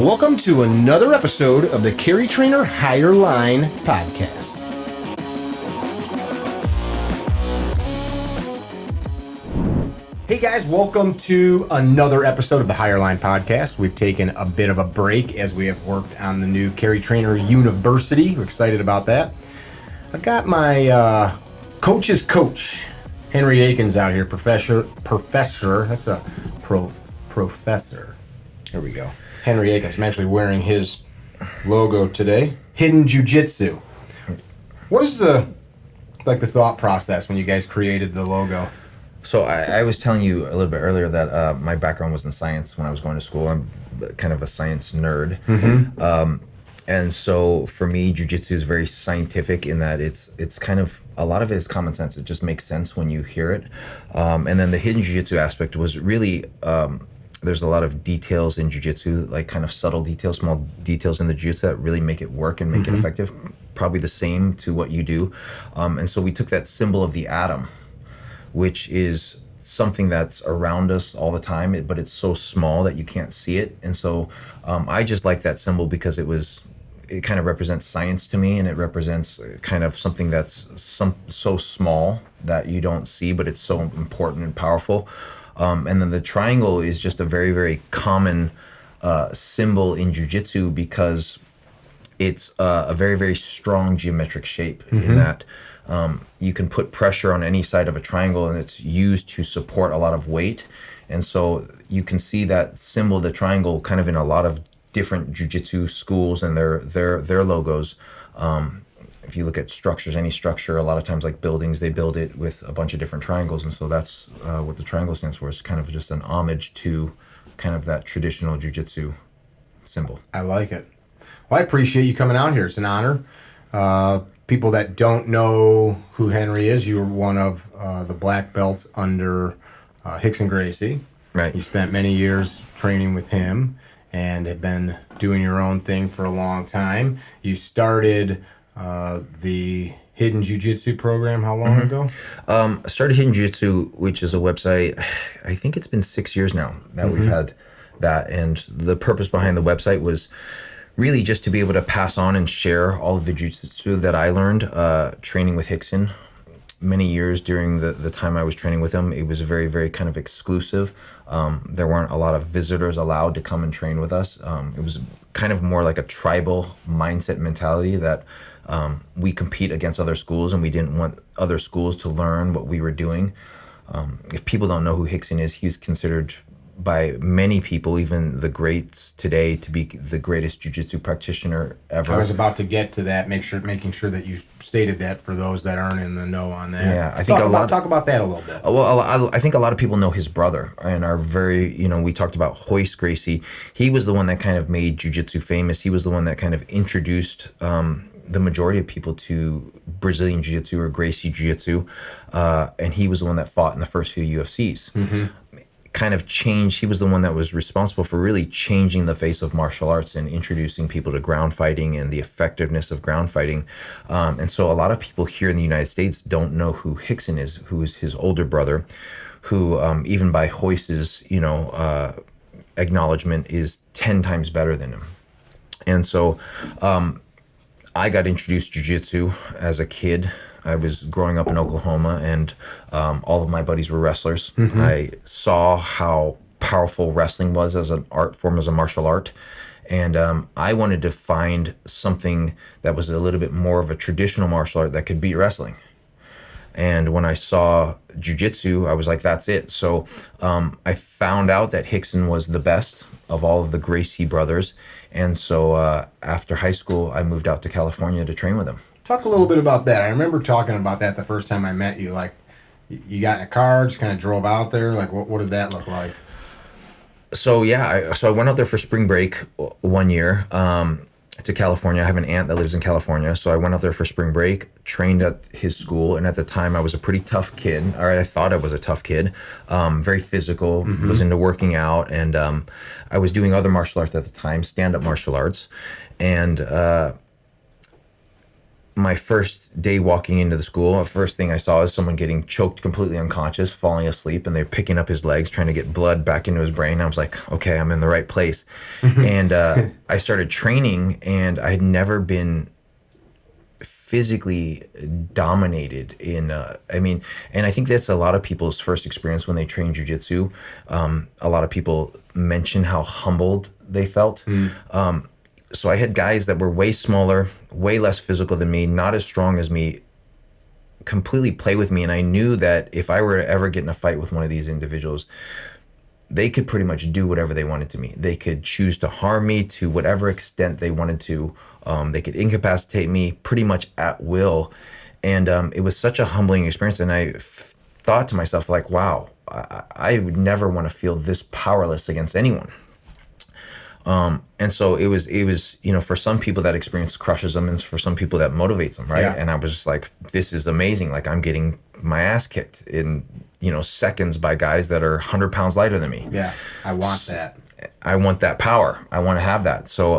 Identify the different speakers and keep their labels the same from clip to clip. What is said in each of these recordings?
Speaker 1: Welcome to another episode of the CarryTrainer Higher Line podcast. Hey guys, welcome to another episode of the Higher Line podcast. We've taken a bit of a break as we have worked on the new CarryTrainer University. We're excited about that. I've got my coach's coach, Henry Akins, out here. Professor. That's a professor. Here we go. Henry Akins. I'm actually wearing his logo today. Hidden Jiu Jitsu. What is the thought process when you guys created the logo?
Speaker 2: So I was telling you a little bit earlier that my background was in science when I was going to school. I'm kind of a science nerd. Mm-hmm. And so for me, Jiu Jitsu is very scientific in that it's kind of, a lot of it is common sense. It just makes sense when you hear it. And then the hidden Jiu Jitsu aspect was really, there's a lot of details in Jiu Jitsu, like kind of subtle details, small details in the Jiu Jitsu that really make it work and make it effective. Probably the same to what you do. And so we took that symbol of the atom, which is something that's around us all the time, but it's so small that you can't see it. And so I just like that symbol because it kind of represents science to me, and it represents kind of something that's so small that you don't see, but it's so important and powerful. And then the triangle is just a very, very common symbol in Jiu-Jitsu because it's a very, very strong geometric shape in that you can put pressure on any side of a triangle, and it's used to support a lot of weight. And so you can see that symbol, the triangle, kind of in a lot of different Jiu-Jitsu schools and their logos. If you look at structures, any structure, a lot of times like buildings, they build it with a bunch of different triangles. And so that's what the triangle stands for. It's kind of just an homage to kind of that traditional Jiu-Jitsu symbol.
Speaker 1: I like it. Well, I appreciate you coming out here. It's an honor. People that don't know who Henry is, you were one of the black belts under Rickson Gracie.
Speaker 2: Right.
Speaker 1: You spent many years training with him and have been doing your own thing for a long time. You started the Hidden Jiu-Jitsu program how long ago?
Speaker 2: I started Hidden Jiu-Jitsu, which is a website. I think it's been 6 years now that we've had that. And the purpose behind the website was really just to be able to pass on and share all of the Jiu-Jitsu that I learned training with Rickson. Many years during the time I was training with him, it was very, very kind of exclusive. There weren't a lot of visitors allowed to come and train with us. It was kind of more like a tribal mindset mentality that we compete against other schools, and we didn't want other schools to learn what we were doing. If people don't know who Rickson is, he's considered by many people, even the greats today, to be the greatest jiu-jitsu practitioner ever.
Speaker 1: I was about to get to that, making sure that you stated that for those that aren't in the know on that.
Speaker 2: Yeah, I think
Speaker 1: talk about that a little bit.
Speaker 2: Well, I think a lot of people know his brother and are very, we talked about Royce Gracie. He was the one that kind of made jiu-jitsu famous. He was the one that kind of introduced the majority of people to Brazilian jiu-jitsu or Gracie jiu-jitsu, and he was the one that fought in the first few UFCs. Kind of changed. He was the one that was responsible for really changing the face of martial arts and introducing people to ground fighting and the effectiveness of ground fighting. And so a lot of people here in the United States don't know who Rickson is, who is his older brother, who even by Royce's, acknowledgement is 10 times better than him. And so I got introduced to jiu-jitsu as a kid. I was growing up in Oklahoma, and all of my buddies were wrestlers. I saw how powerful wrestling was as an art form, as a martial art. And I wanted to find something that was a little bit more of a traditional martial art that could beat wrestling. And when I saw jiu-jitsu, I was like, that's it. So I found out that Rickson was the best of all of the Gracie brothers. And so after high school, I moved out to California to train with him.
Speaker 1: Talk a little bit about that. I remember talking about that the first time I met you. Like, you got in a car, just kind of drove out there. Like, what did that look like?
Speaker 2: So yeah, I went out there for spring break one year to California. I have an aunt that lives in California, so I went out there for spring break, trained at his school, and at the time I was a pretty tough kid, or I thought I was a tough kid, very physical, was into working out, and I was doing other martial arts at the time, stand-up martial arts, and my first day walking into the school, the first thing I saw is someone getting choked completely unconscious, falling asleep, and they're picking up his legs, trying to get blood back into his brain. I was like, okay, I'm in the right place. And I started training, and I had never been physically dominated in and I think that's a lot of people's first experience when they train jiu-jitsu. A lot of people mention how humbled they felt. So I had guys that were way smaller, way less physical than me, not as strong as me, completely play with me. And I knew that if I were to ever get in a fight with one of these individuals, they could pretty much do whatever they wanted to me. They could choose to harm me to whatever extent they wanted to. They could incapacitate me pretty much at will. And it was such a humbling experience. And I thought to myself, like, wow, I would never want to feel this powerless against anyone. And so it was, for some people that experience crushes them, and for some people that motivates them, right? Yeah. And I was just like, this is amazing. Like, I'm getting my ass kicked in, seconds by guys that are 100 pounds lighter than me.
Speaker 1: Yeah, I want that.
Speaker 2: I want that power. I want to have that. So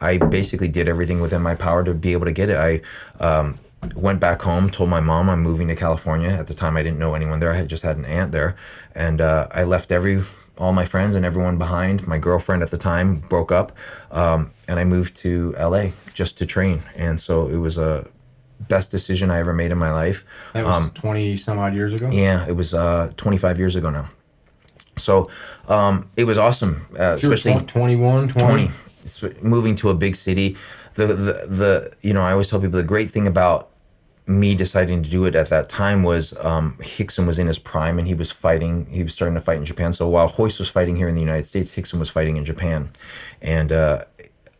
Speaker 2: I basically did everything within my power to be able to get it. I went back home, told my mom I'm moving to California. At the time, I didn't know anyone there. I had just had an aunt there. And I left all my friends and everyone behind. My girlfriend at the time broke up, and I moved to LA just to train. And so it was a best decision I ever made in my life.
Speaker 1: That was 20 some odd years ago?
Speaker 2: Yeah, it was 25 years ago now. So it was awesome, especially
Speaker 1: 21, 20.
Speaker 2: Moving to a big city. The I always tell people the great thing about me deciding to do it at that time was Rickson was in his prime, and he was starting to fight in Japan. So while Royce was fighting here in the United States, Rickson was fighting in Japan. And a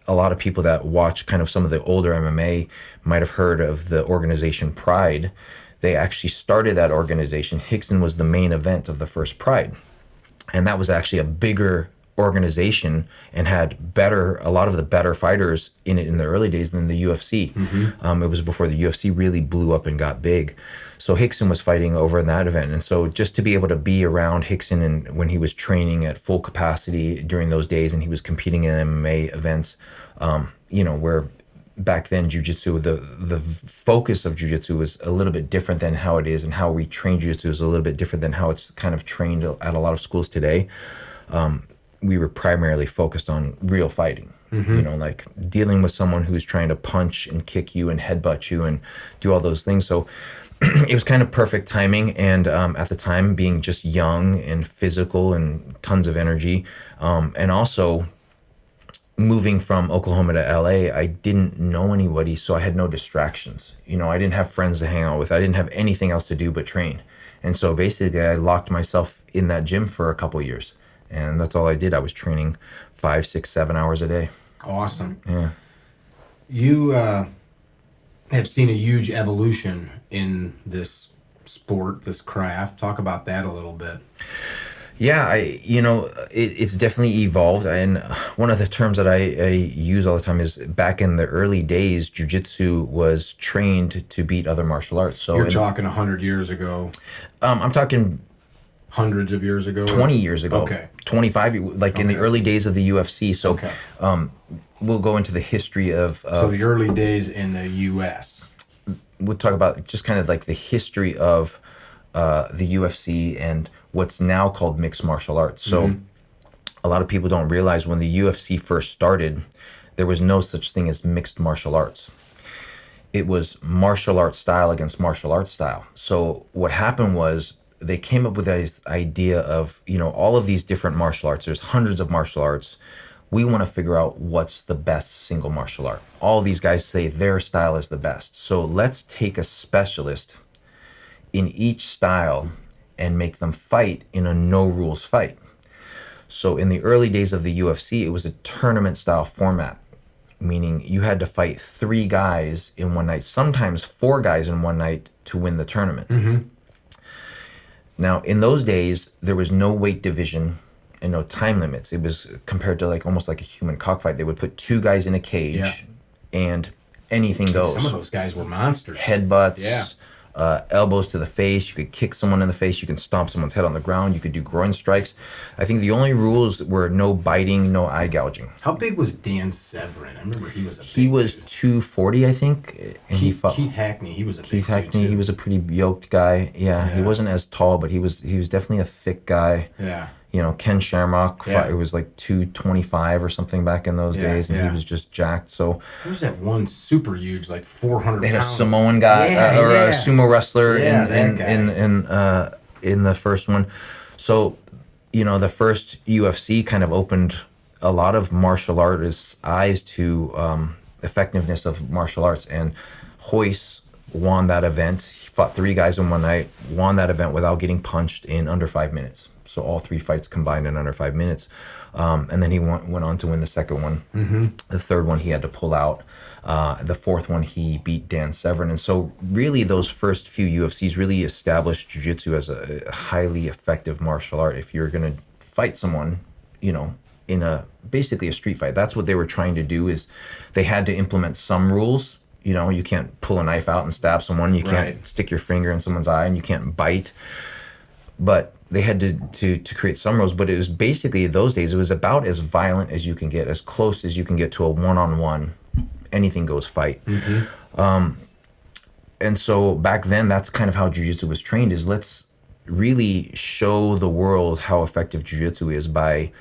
Speaker 2: lot of people that watch kind of some of the older MMA might have heard of the organization Pride. They actually started that organization. Rickson was the main event of the first Pride. And that was actually a bigger organization and had a lot of the better fighters in it in the early days than the UFC. Mm-hmm. It was before the UFC really blew up and got big. So Rickson was fighting over in that event. And so just to be able to be around Rickson and when he was training at full capacity during those days, and he was competing in MMA events, where back then jiu-jitsu, the focus of jiu-jitsu was a little bit different than how it is, and how we train jiu-jitsu is a little bit different than how it's kind of trained at a lot of schools today. We were primarily focused on real fighting, mm-hmm. Like dealing with someone who's trying to punch and kick you and headbutt you and do all those things. So it was kind of perfect timing. And at the time, being just young and physical and tons of energy, and also moving from Oklahoma to LA, I didn't know anybody, so I had no distractions. I didn't have friends to hang out with. I didn't have anything else to do but train. And so basically I locked myself in that gym for a couple of years. And that's all I did. I was training 5, 6, 7 hours a day.
Speaker 1: Awesome.
Speaker 2: Yeah.
Speaker 1: You have seen a huge evolution in this sport, this craft. Talk about that a little bit.
Speaker 2: Yeah, it's definitely evolved. And one of the terms that I use all the time is back in the early days, jiu-jitsu was trained to beat other martial arts. So
Speaker 1: you're talking 100 years ago.
Speaker 2: I'm talking
Speaker 1: hundreds of years ago?
Speaker 2: 20 years ago.
Speaker 1: Okay.
Speaker 2: 25, like in the early days of the UFC. So
Speaker 1: okay.
Speaker 2: We'll go into the history of...
Speaker 1: So the early days in the U.S.
Speaker 2: We'll talk about just kind of like the history of the UFC and what's now called mixed martial arts. So mm-hmm. a lot of people don't realize when the UFC first started, there was no such thing as mixed martial arts. It was martial arts style against martial arts style. So what happened was they came up with this idea of, all of these different martial arts. There's hundreds of martial arts. We want to figure out what's the best single martial art. All these guys say their style is the best. So let's take a specialist in each style and make them fight in a no rules fight. So in the early days of the UFC, it was a tournament style format, meaning you had to fight 3 guys in one night, sometimes 4 guys in one night to win the tournament. Mm-hmm. Now, in those days, there was no weight division and no time limits. It was compared to almost like a human cockfight. They would put 2 guys in a cage and anything goes.
Speaker 1: Some of those guys were monsters.
Speaker 2: Headbutts, elbows to the face. You could kick someone in the face. You can stomp someone's head on the ground. You could do groin strikes. I think the only rules were no biting, no eye gouging.
Speaker 1: How big was Dan Severin? I remember he was a big
Speaker 2: He was
Speaker 1: dude.
Speaker 2: 240, I think, and he fought
Speaker 1: Keith Hackney. He was a
Speaker 2: Keith
Speaker 1: big dude,
Speaker 2: Hackney.
Speaker 1: too.
Speaker 2: He was a pretty yoked guy. Yeah, he
Speaker 1: Yeah.
Speaker 2: wasn't as tall, but he was definitely a thick guy.
Speaker 1: Yeah.
Speaker 2: You know, Ken Shamrock,
Speaker 1: Yeah.
Speaker 2: it was like 225 or something back in those days, and
Speaker 1: yeah.
Speaker 2: he was just jacked. So
Speaker 1: Who was that one super huge, like 400
Speaker 2: they had a
Speaker 1: pound?
Speaker 2: Samoan guy or a sumo wrestler
Speaker 1: Yeah, that guy.
Speaker 2: in the first one. So, you know, the first UFC kind of opened a lot of martial artists' eyes to effectiveness of martial arts, and Royce won that event. He fought 3 guys in one night, won that event without getting punched in under 5 minutes. So all 3 fights combined in under 5 minutes. And then he went on to win the second one. Mm-hmm. The third one he had to pull out. The fourth one he beat Dan Severin. And so really those first few UFCs really established jiu-jitsu as a highly effective martial art. If you're going to fight someone, you know, in basically a street fight, that's what they were trying to do. Is they had to implement some rules. You know, you can't pull a knife out and stab someone. You can't stick your finger in someone's eye, and you can't bite. But they had to create some rules. But it was basically, those days, it was about as violent as you can get, as close as you can get to a one-on-one, anything goes fight. Mm-hmm. And so back then, that's kind of how jiu-jitsu was trained, is let's really show the world how effective jiu-jitsu is by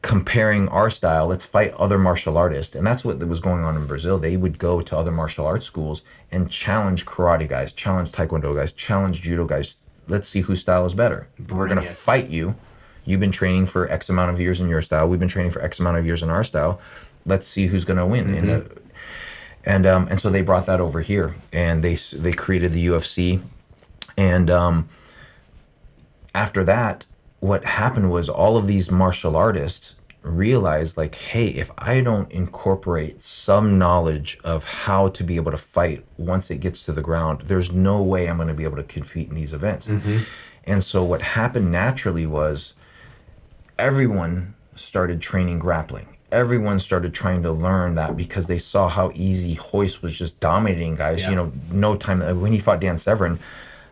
Speaker 2: comparing our style. Let's fight other martial artists. And that's what was going on in Brazil. They would go to other martial arts schools and challenge karate guys, challenge taekwondo guys, challenge judo guys. Let's see whose style is better. We're going to fight you. You've been training for X amount of years in your style. We've been training for X amount of years in our style. Let's see who's going to win. Mm-hmm. And so they brought that over here, and they created the UFC. And after that, what happened was all of these martial artists realized, like, hey, if I don't incorporate some knowledge of how to be able to fight once it gets to the ground, there's no way I'm going to be able to compete in these events. Mm-hmm. And so what happened naturally was everyone started training grappling. Everyone started trying to learn that because they saw how easy Royce was just dominating guys. Yeah. You know, no time. When he fought Dan Severin,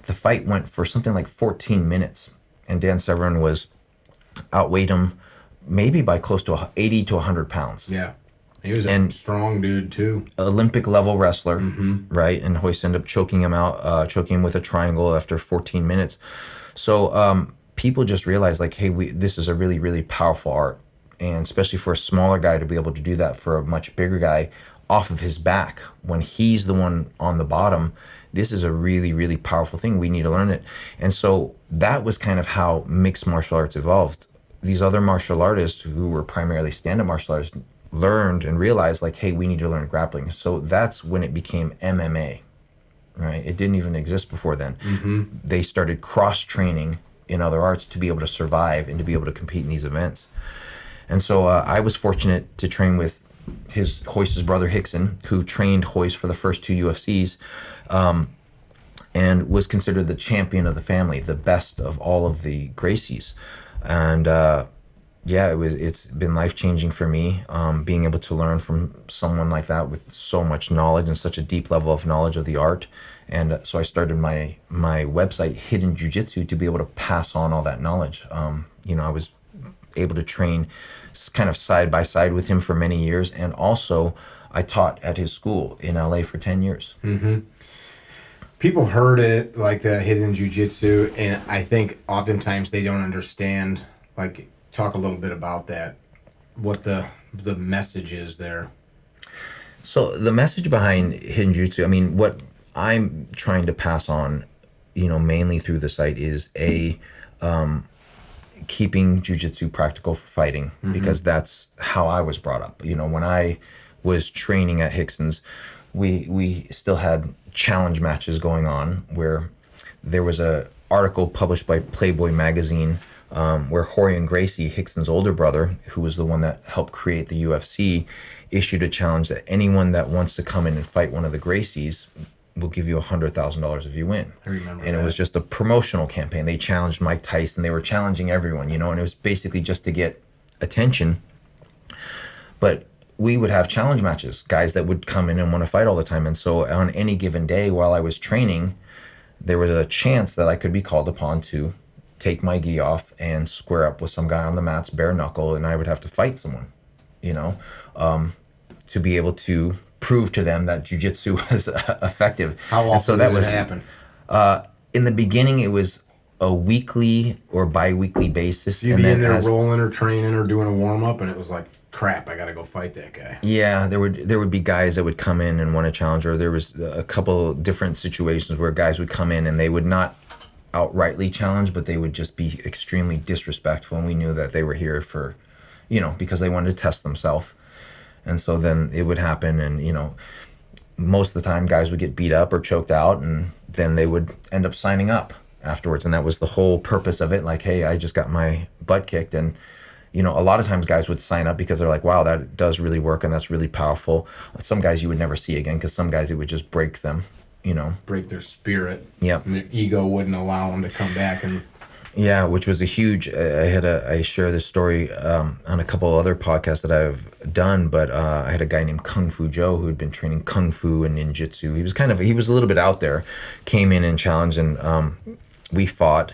Speaker 2: the fight went for something like 14 minutes. And Dan Severin outweighed him maybe by close to 80 to 100 pounds.
Speaker 1: Yeah. He was a strong dude, too.
Speaker 2: Olympic level wrestler, mm-hmm. right? And Royce ended up choking him with a triangle after 14 minutes. So people just realized, like, hey, this is a really, really powerful art. And especially for a smaller guy to be able to do that for a much bigger guy off of his back when he's the one on the bottom, this is a really, really powerful thing. We need to learn it. And so that was kind of how mixed martial arts evolved. These other martial artists who were primarily stand-up martial artists learned and realized, like, hey, we need to learn grappling. So that's when it became MMA, right? It didn't even exist before then. Mm-hmm. They started cross-training in other arts to be able to survive and to be able to compete in these events. And so I was fortunate to train with Royce's brother Rickson, who trained Royce for the first 2 UFCs, and was considered the champion of the family, the best of all of the Gracies. And it's been life-changing for me, being able to learn from someone like that with so much knowledge and such a deep level of knowledge of the art. And so I started my website, Hidden Jiu-Jitsu, to be able to pass on all that knowledge. I was able to train kind of side by side with him for many years, and also I taught at his school in LA for 10 years.
Speaker 1: Mm-hmm. People have heard it, like the hidden jiu-jitsu, and I think oftentimes they don't understand. Like, talk a little bit about that, what the message is there.
Speaker 2: So the message behind hidden jiu-jitsu, I mean, what I'm trying to pass on, mainly through the site is keeping jiu-jitsu practical for fighting, mm-hmm. because that's how I was brought up. When I was training at Rickson's, we still had challenge matches going on, where there was a article published by Playboy magazine where Rorion Gracie, Rickson's older brother, who was the one that helped create the UFC, issued a challenge that anyone that wants to come in and fight one of the Gracies will give you $100,000 if you win.
Speaker 1: I remember
Speaker 2: and
Speaker 1: that.
Speaker 2: It was just a promotional campaign. They challenged Mike Tyson. They were challenging everyone, and it was basically just to get attention. But we would have challenge matches, guys that would come in and want to fight all the time. And so on any given day while I was training, there was a chance that I could be called upon to take my gi off and square up with some guy on the mats, bare knuckle, and I would have to fight someone, you know, to be able to prove to them that jiu-jitsu was effective.
Speaker 1: How often did it happen?
Speaker 2: In the beginning, it was a weekly or bi-weekly basis.
Speaker 1: You'd be in there rolling or training or doing a warm-up, and it was like, crap, I got to go fight that guy.
Speaker 2: Yeah, there would be guys that would come in and want to challenge, or there was a couple different situations where guys would come in and they would not outrightly challenge, but they would just be extremely disrespectful, and we knew that they were here for, you know, because they wanted to test themselves. And so then it would happen, and, you know, most of the time guys would get beat up or choked out, and then they would end up signing up afterwards. And that was the whole purpose of it. Like, hey, I just got my butt kicked. And, you know, a lot of times guys would sign up because they're like, wow, that does really work and that's really powerful. Some guys you would never see again, because some guys it would just break them, you know.
Speaker 1: Break their spirit.
Speaker 2: Yep.
Speaker 1: And their ego wouldn't allow them to come back. And
Speaker 2: yeah, which was a huge, I share this story on a couple other podcasts that I've done, but I had a guy named Kung Fu Joe who had been training Kung Fu and ninjutsu. He was a little bit out there, came in and challenged, and we fought.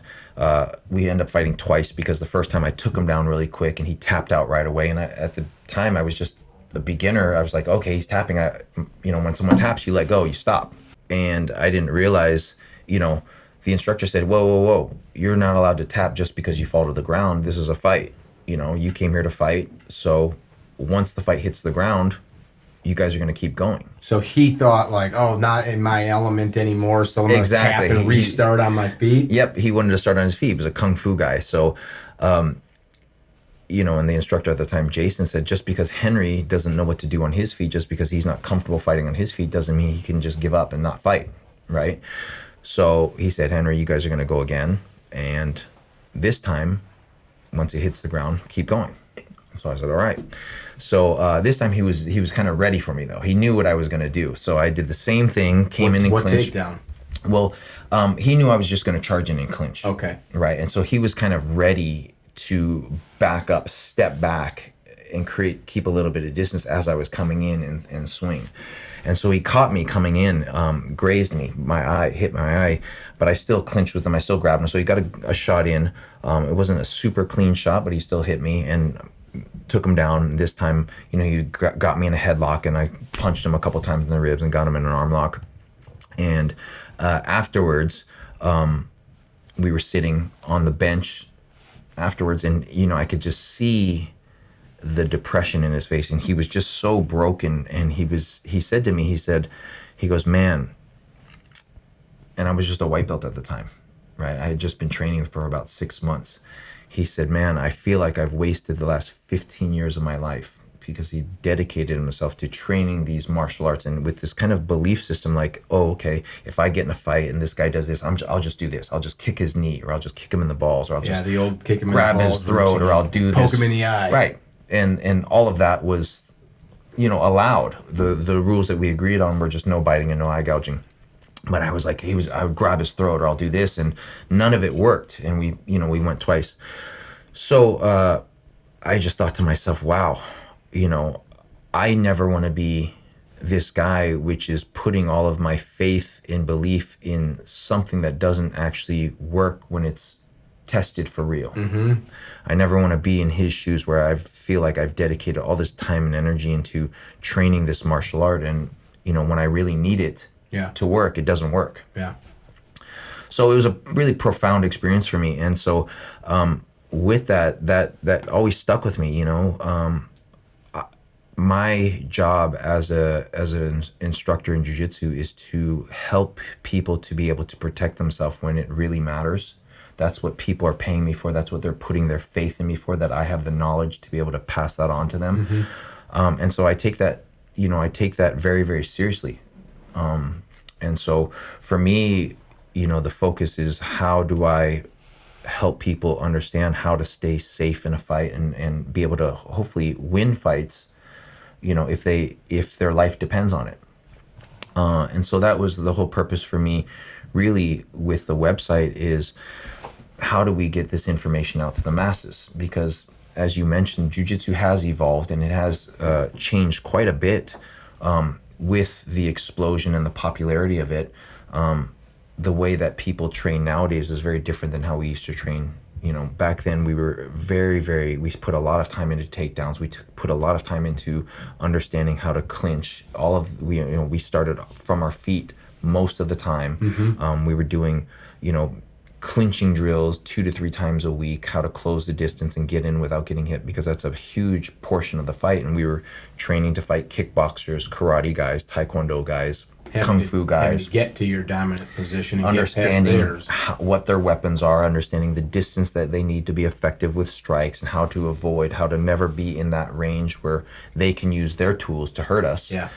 Speaker 2: We ended up fighting twice, because the first time I took him down really quick and he tapped out right away. And at the time I was just a beginner. I was like, okay, he's tapping. You know, when someone taps, you let go, you stop. And I didn't realize, you know, the instructor said, whoa, you're not allowed to tap just because you fall to the ground. This is a fight. You know, you came here to fight. So once the fight hits the ground, you guys are going to keep going.
Speaker 1: So he thought like, oh, not in my element anymore, so I'm going to tap and restart on my feet?
Speaker 2: Yep, he wanted to start on his feet. He was a Kung Fu guy. So, you know, and the instructor at the time, Jason, said just because Henry doesn't know what to do on his feet, just because he's not comfortable fighting on his feet, doesn't mean he can just give up and not fight, right? So he said, Henry, you guys are going to go again. And this time, once it hits the ground, keep going. So I said, all right. So this time he was kind of ready for me, though. He knew what I was going to do. So I did the same thing, came in and clinched.
Speaker 1: What takedown?
Speaker 2: Well, he knew I was just going to charge in and clinch.
Speaker 1: Okay.
Speaker 2: Right. And so he was kind of ready to back up, step back, and keep a little bit of distance as I was coming in and swing. And so he caught me coming in, grazed me, hit my eye, but I still clinched with him. I still grabbed him. So he got a shot in. It wasn't a super clean shot, but he still hit me and took him down. This time, you know, he got me in a headlock, and I punched him a couple times in the ribs and got him in an arm lock. And afterwards, we were sitting on the bench afterwards, and, you know, I could just see the depression in his face, and he was just so broken. And he said to me, he goes, man, and I was just a white belt at the time, right? I had just been training for about 6 months. He said, man, I feel like I've wasted the last 15 years of my life, because he dedicated himself to training these martial arts, and with this kind of belief system, like, oh, okay, if I get in a fight and this guy does this, I'll just do this. I'll just kick his knee, or I'll just kick him in the balls, or I'll just
Speaker 1: the old kick him
Speaker 2: grab
Speaker 1: in the
Speaker 2: his
Speaker 1: balls
Speaker 2: throat, or I'll do
Speaker 1: poke
Speaker 2: this.
Speaker 1: him in the eye.
Speaker 2: Right. And all of that was, you know, allowed. The rules that we agreed on were just no biting and no eye gouging. But I was like, I would grab his throat, or I'll do this, and none of it worked. And we went twice. So I just thought to myself, wow, you know, I never want to be this guy which is putting all of my faith and belief in something that doesn't actually work when it's tested for real. Mm-hmm. I never want to be in his shoes, where I feel like I've dedicated all this time and energy into training this martial art, and, you know, when I really need it to work, it doesn't work. Yeah. So it was a really profound experience for me. And so with that always stuck with me, you know. My job as an instructor in jiu-jitsu is to help people to be able to protect themselves when it really matters. That's what people are paying me for. That's what they're putting their faith in me for, that I have the knowledge to be able to pass that on to them. Mm-hmm. And so I take that very, very seriously. And so for me, you know, the focus is, how do I help people understand how to stay safe in a fight, and be able to hopefully win fights, you know, if their life depends on it. And so that was the whole purpose for me, really, with the website, is how do we get this information out to the masses? Because, as you mentioned, jiu-jitsu has evolved, and it has changed quite a bit with the explosion and the popularity of it. the way that people train nowadays is very different than how we used to train. Back then we were we put a lot of time into takedowns. We put a lot of time into understanding how to clinch. We started from our feet most of the time. We were doing, clinching drills 2 to 3 times a week, how to close the distance and get in without getting hit, because that's a huge portion of the fight. And we were training to fight kickboxers, karate guys, taekwondo guys, kung fu guys.
Speaker 1: To get to your dominant position and
Speaker 2: understanding
Speaker 1: get past theirs.
Speaker 2: what their weapons are, understanding the distance that they need to be effective with strikes, and how to avoid, how to never be in that range where they can use their tools to hurt us.
Speaker 1: Yeah.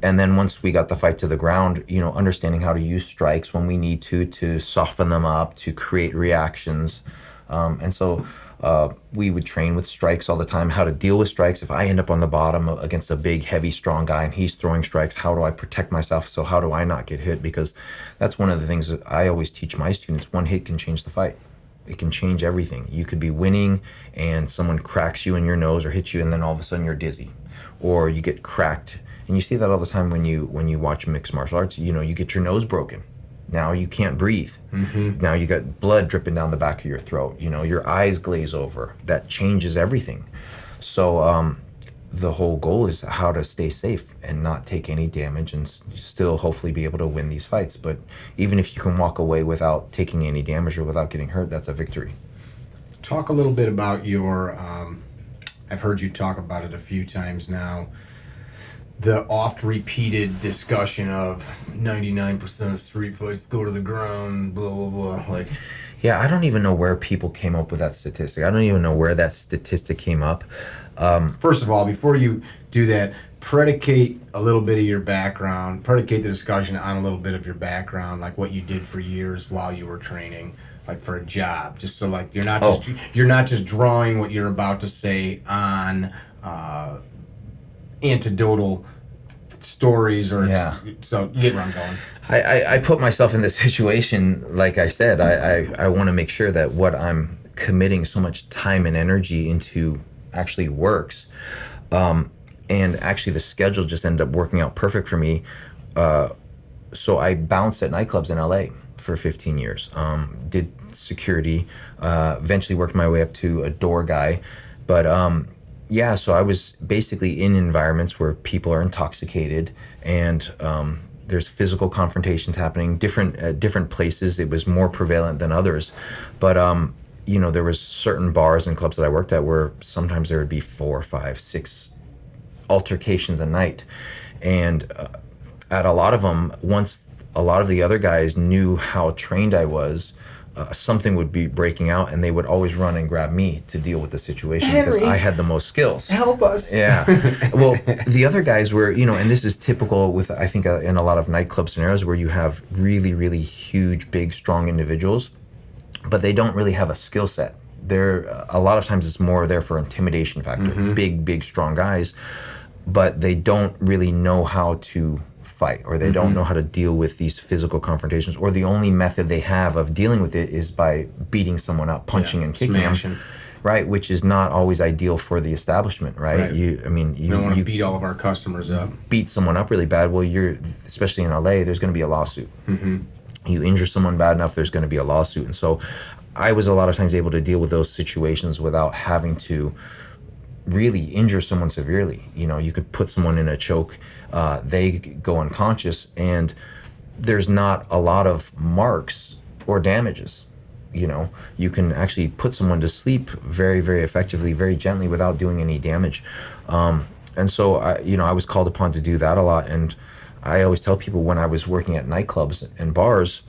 Speaker 2: And then once we got the fight to the ground, understanding how to use strikes when we need to soften them up, to create reactions. And so we would train with strikes all the time, how to deal with strikes. If I end up on the bottom against a big, heavy, strong guy and he's throwing strikes, how do I protect myself? So how do I not get hit? Because that's one of the things that I always teach my students. One hit can change the fight. It can change everything. You could be winning and someone cracks you in your nose or hits you, and then all of a sudden you're dizzy, or you get cracked. And you see that all the time when you watch mixed martial arts. You get your nose broken. Now you can't breathe. Now you got blood dripping down the back of your throat. Your eyes glaze over. That changes everything. So the whole goal is how to stay safe and not take any damage, and still hopefully be able to win these fights. But even if you can walk away without taking any damage or without getting hurt, that's a victory.
Speaker 1: Talk a little bit about your, I've heard you talk about it a few times now, the oft repeated discussion of 99% of street fights go to the ground, blah, blah, blah.
Speaker 2: Yeah, I don't even know where people came up with that statistic. I don't even know where that statistic came up.
Speaker 1: First of all, before you do that, predicate a little bit of your background, predicate the discussion on a little bit of your background, like what you did for years while you were training, like for a job, just so you're not just drawing what you're about to say on anecdotal stories so you get where I'm going.
Speaker 2: I put myself in this situation. Like I said, I want to make sure that what I'm committing so much time and energy into actually works. And actually the schedule just ended up working out perfect for me. So I bounced at nightclubs in LA for 15 years, did security, eventually worked my way up to a door guy. But so I was basically in environments where people are intoxicated, and there's physical confrontations happening at different places. It was more prevalent than others. But there was certain bars and clubs that I worked at where sometimes there would be 4, 5, 6 altercations a night. And at a lot of them, once a lot of the other guys knew how trained I was, something would be breaking out, and they would always run and grab me to deal with the situation, because I had the most skills.
Speaker 1: Help us.
Speaker 2: Yeah. Well, the other guys were, and this is typical with, I think, in a lot of nightclub scenarios where you have really, really huge, big, strong individuals, but they don't really have a skill set. A lot of times it's more there for intimidation factor. Big, strong guys, but they don't really know how to fight, or they don't know how to deal with these physical confrontations, or the only method they have of dealing with it is by beating someone up, punching and kicking them, right? Which is not always ideal for the establishment, right? You
Speaker 1: don't want to beat all of our customers up.
Speaker 2: Beat someone up really bad. Well, especially in LA, there's going to be a lawsuit. You injure someone bad enough, there's going to be a lawsuit. And so I was a lot of times able to deal with those situations without having to really injure someone severely. You could put someone in a choke, they go unconscious, and there's not a lot of marks or damages. You can actually put someone to sleep very, very effectively, very gently, without doing any damage. And so I was called upon to do that a lot. And I always tell people, when I was working at nightclubs and bars,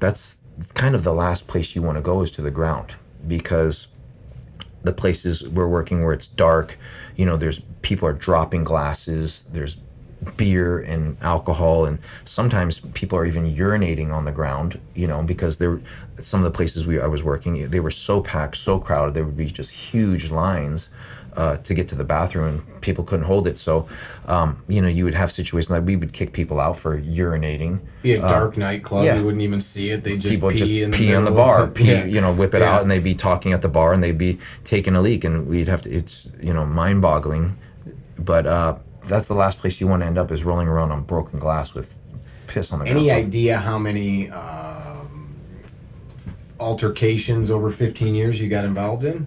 Speaker 2: that's kind of the last place you want to go, is to the ground, because the places we're working where it's dark, there's people are dropping glasses, there's beer and alcohol, and sometimes people are even urinating on the ground, because some of the places I was working, they were so packed, so crowded, there would be just huge lines to get to the bathroom, and people couldn't hold it. So, you would have situations like we would kick people out for urinating.
Speaker 1: Be a dark nightclub, you wouldn't even see it. They just
Speaker 2: people
Speaker 1: pee
Speaker 2: on the bar, whip it out, and they'd be talking at the bar, and they'd be taking a leak, and we'd have to. It's mind-boggling, but that's the last place you want to end up, is rolling around on broken glass with piss on the ground.
Speaker 1: Any idea how many altercations over 15 years you got involved in?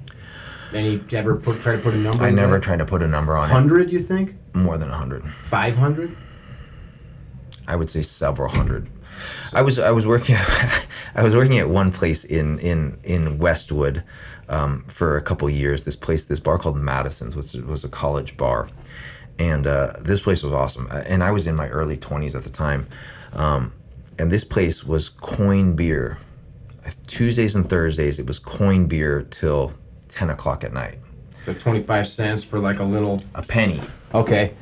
Speaker 1: Any ever try to put a number?
Speaker 2: I never tried to put a number on
Speaker 1: 100, you think?
Speaker 2: More than 100.
Speaker 1: 500?
Speaker 2: I would say several hundred. I was working at one place in Westwood for a couple of years. This bar called Madison's, which was a college bar, and this place was awesome. And I was in my early 20s at the time, and this place was coin beer. Tuesdays and Thursdays, it was coin beer till 10 o'clock at night.
Speaker 1: So 25 cents for like
Speaker 2: a penny.
Speaker 1: Okay.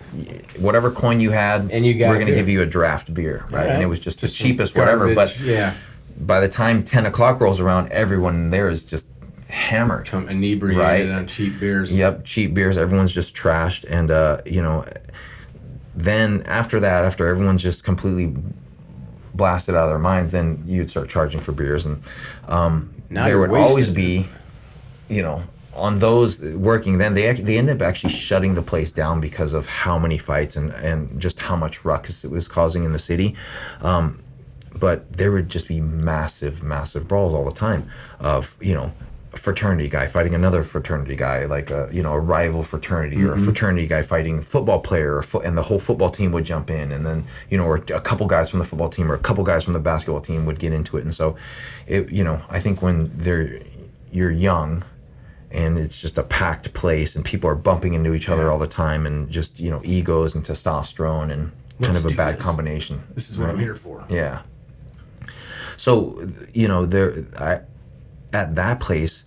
Speaker 2: Whatever coin you had,
Speaker 1: and you got
Speaker 2: we're going to give you a draft beer, right? And it was just the cheapest,
Speaker 1: garbage,
Speaker 2: whatever. But
Speaker 1: yeah,
Speaker 2: by the time 10 o'clock rolls around, everyone there is just hammered.
Speaker 1: Inebriated, right? On cheap beers.
Speaker 2: Yep, cheap beers. Everyone's just trashed. And, then after that, after everyone's just completely blasted out of their minds, then you'd start charging for beers. And there would always be, on those working, then they ended up actually shutting the place down because of how many fights and just how much ruckus it was causing in the city. But there would just be massive brawls all the time of, a fraternity guy fighting another fraternity guy, like a rival fraternity, or a fraternity guy fighting a football player, and the whole football team would jump in, and then, or a couple guys from the football team or a couple guys from the basketball team would get into it. And so, I think when you're young, and it's just a packed place, and people are bumping into each other all the time, and just, egos and testosterone, and kind of a bad combination.
Speaker 1: This is what I'm here for.
Speaker 2: Yeah. So, at that place,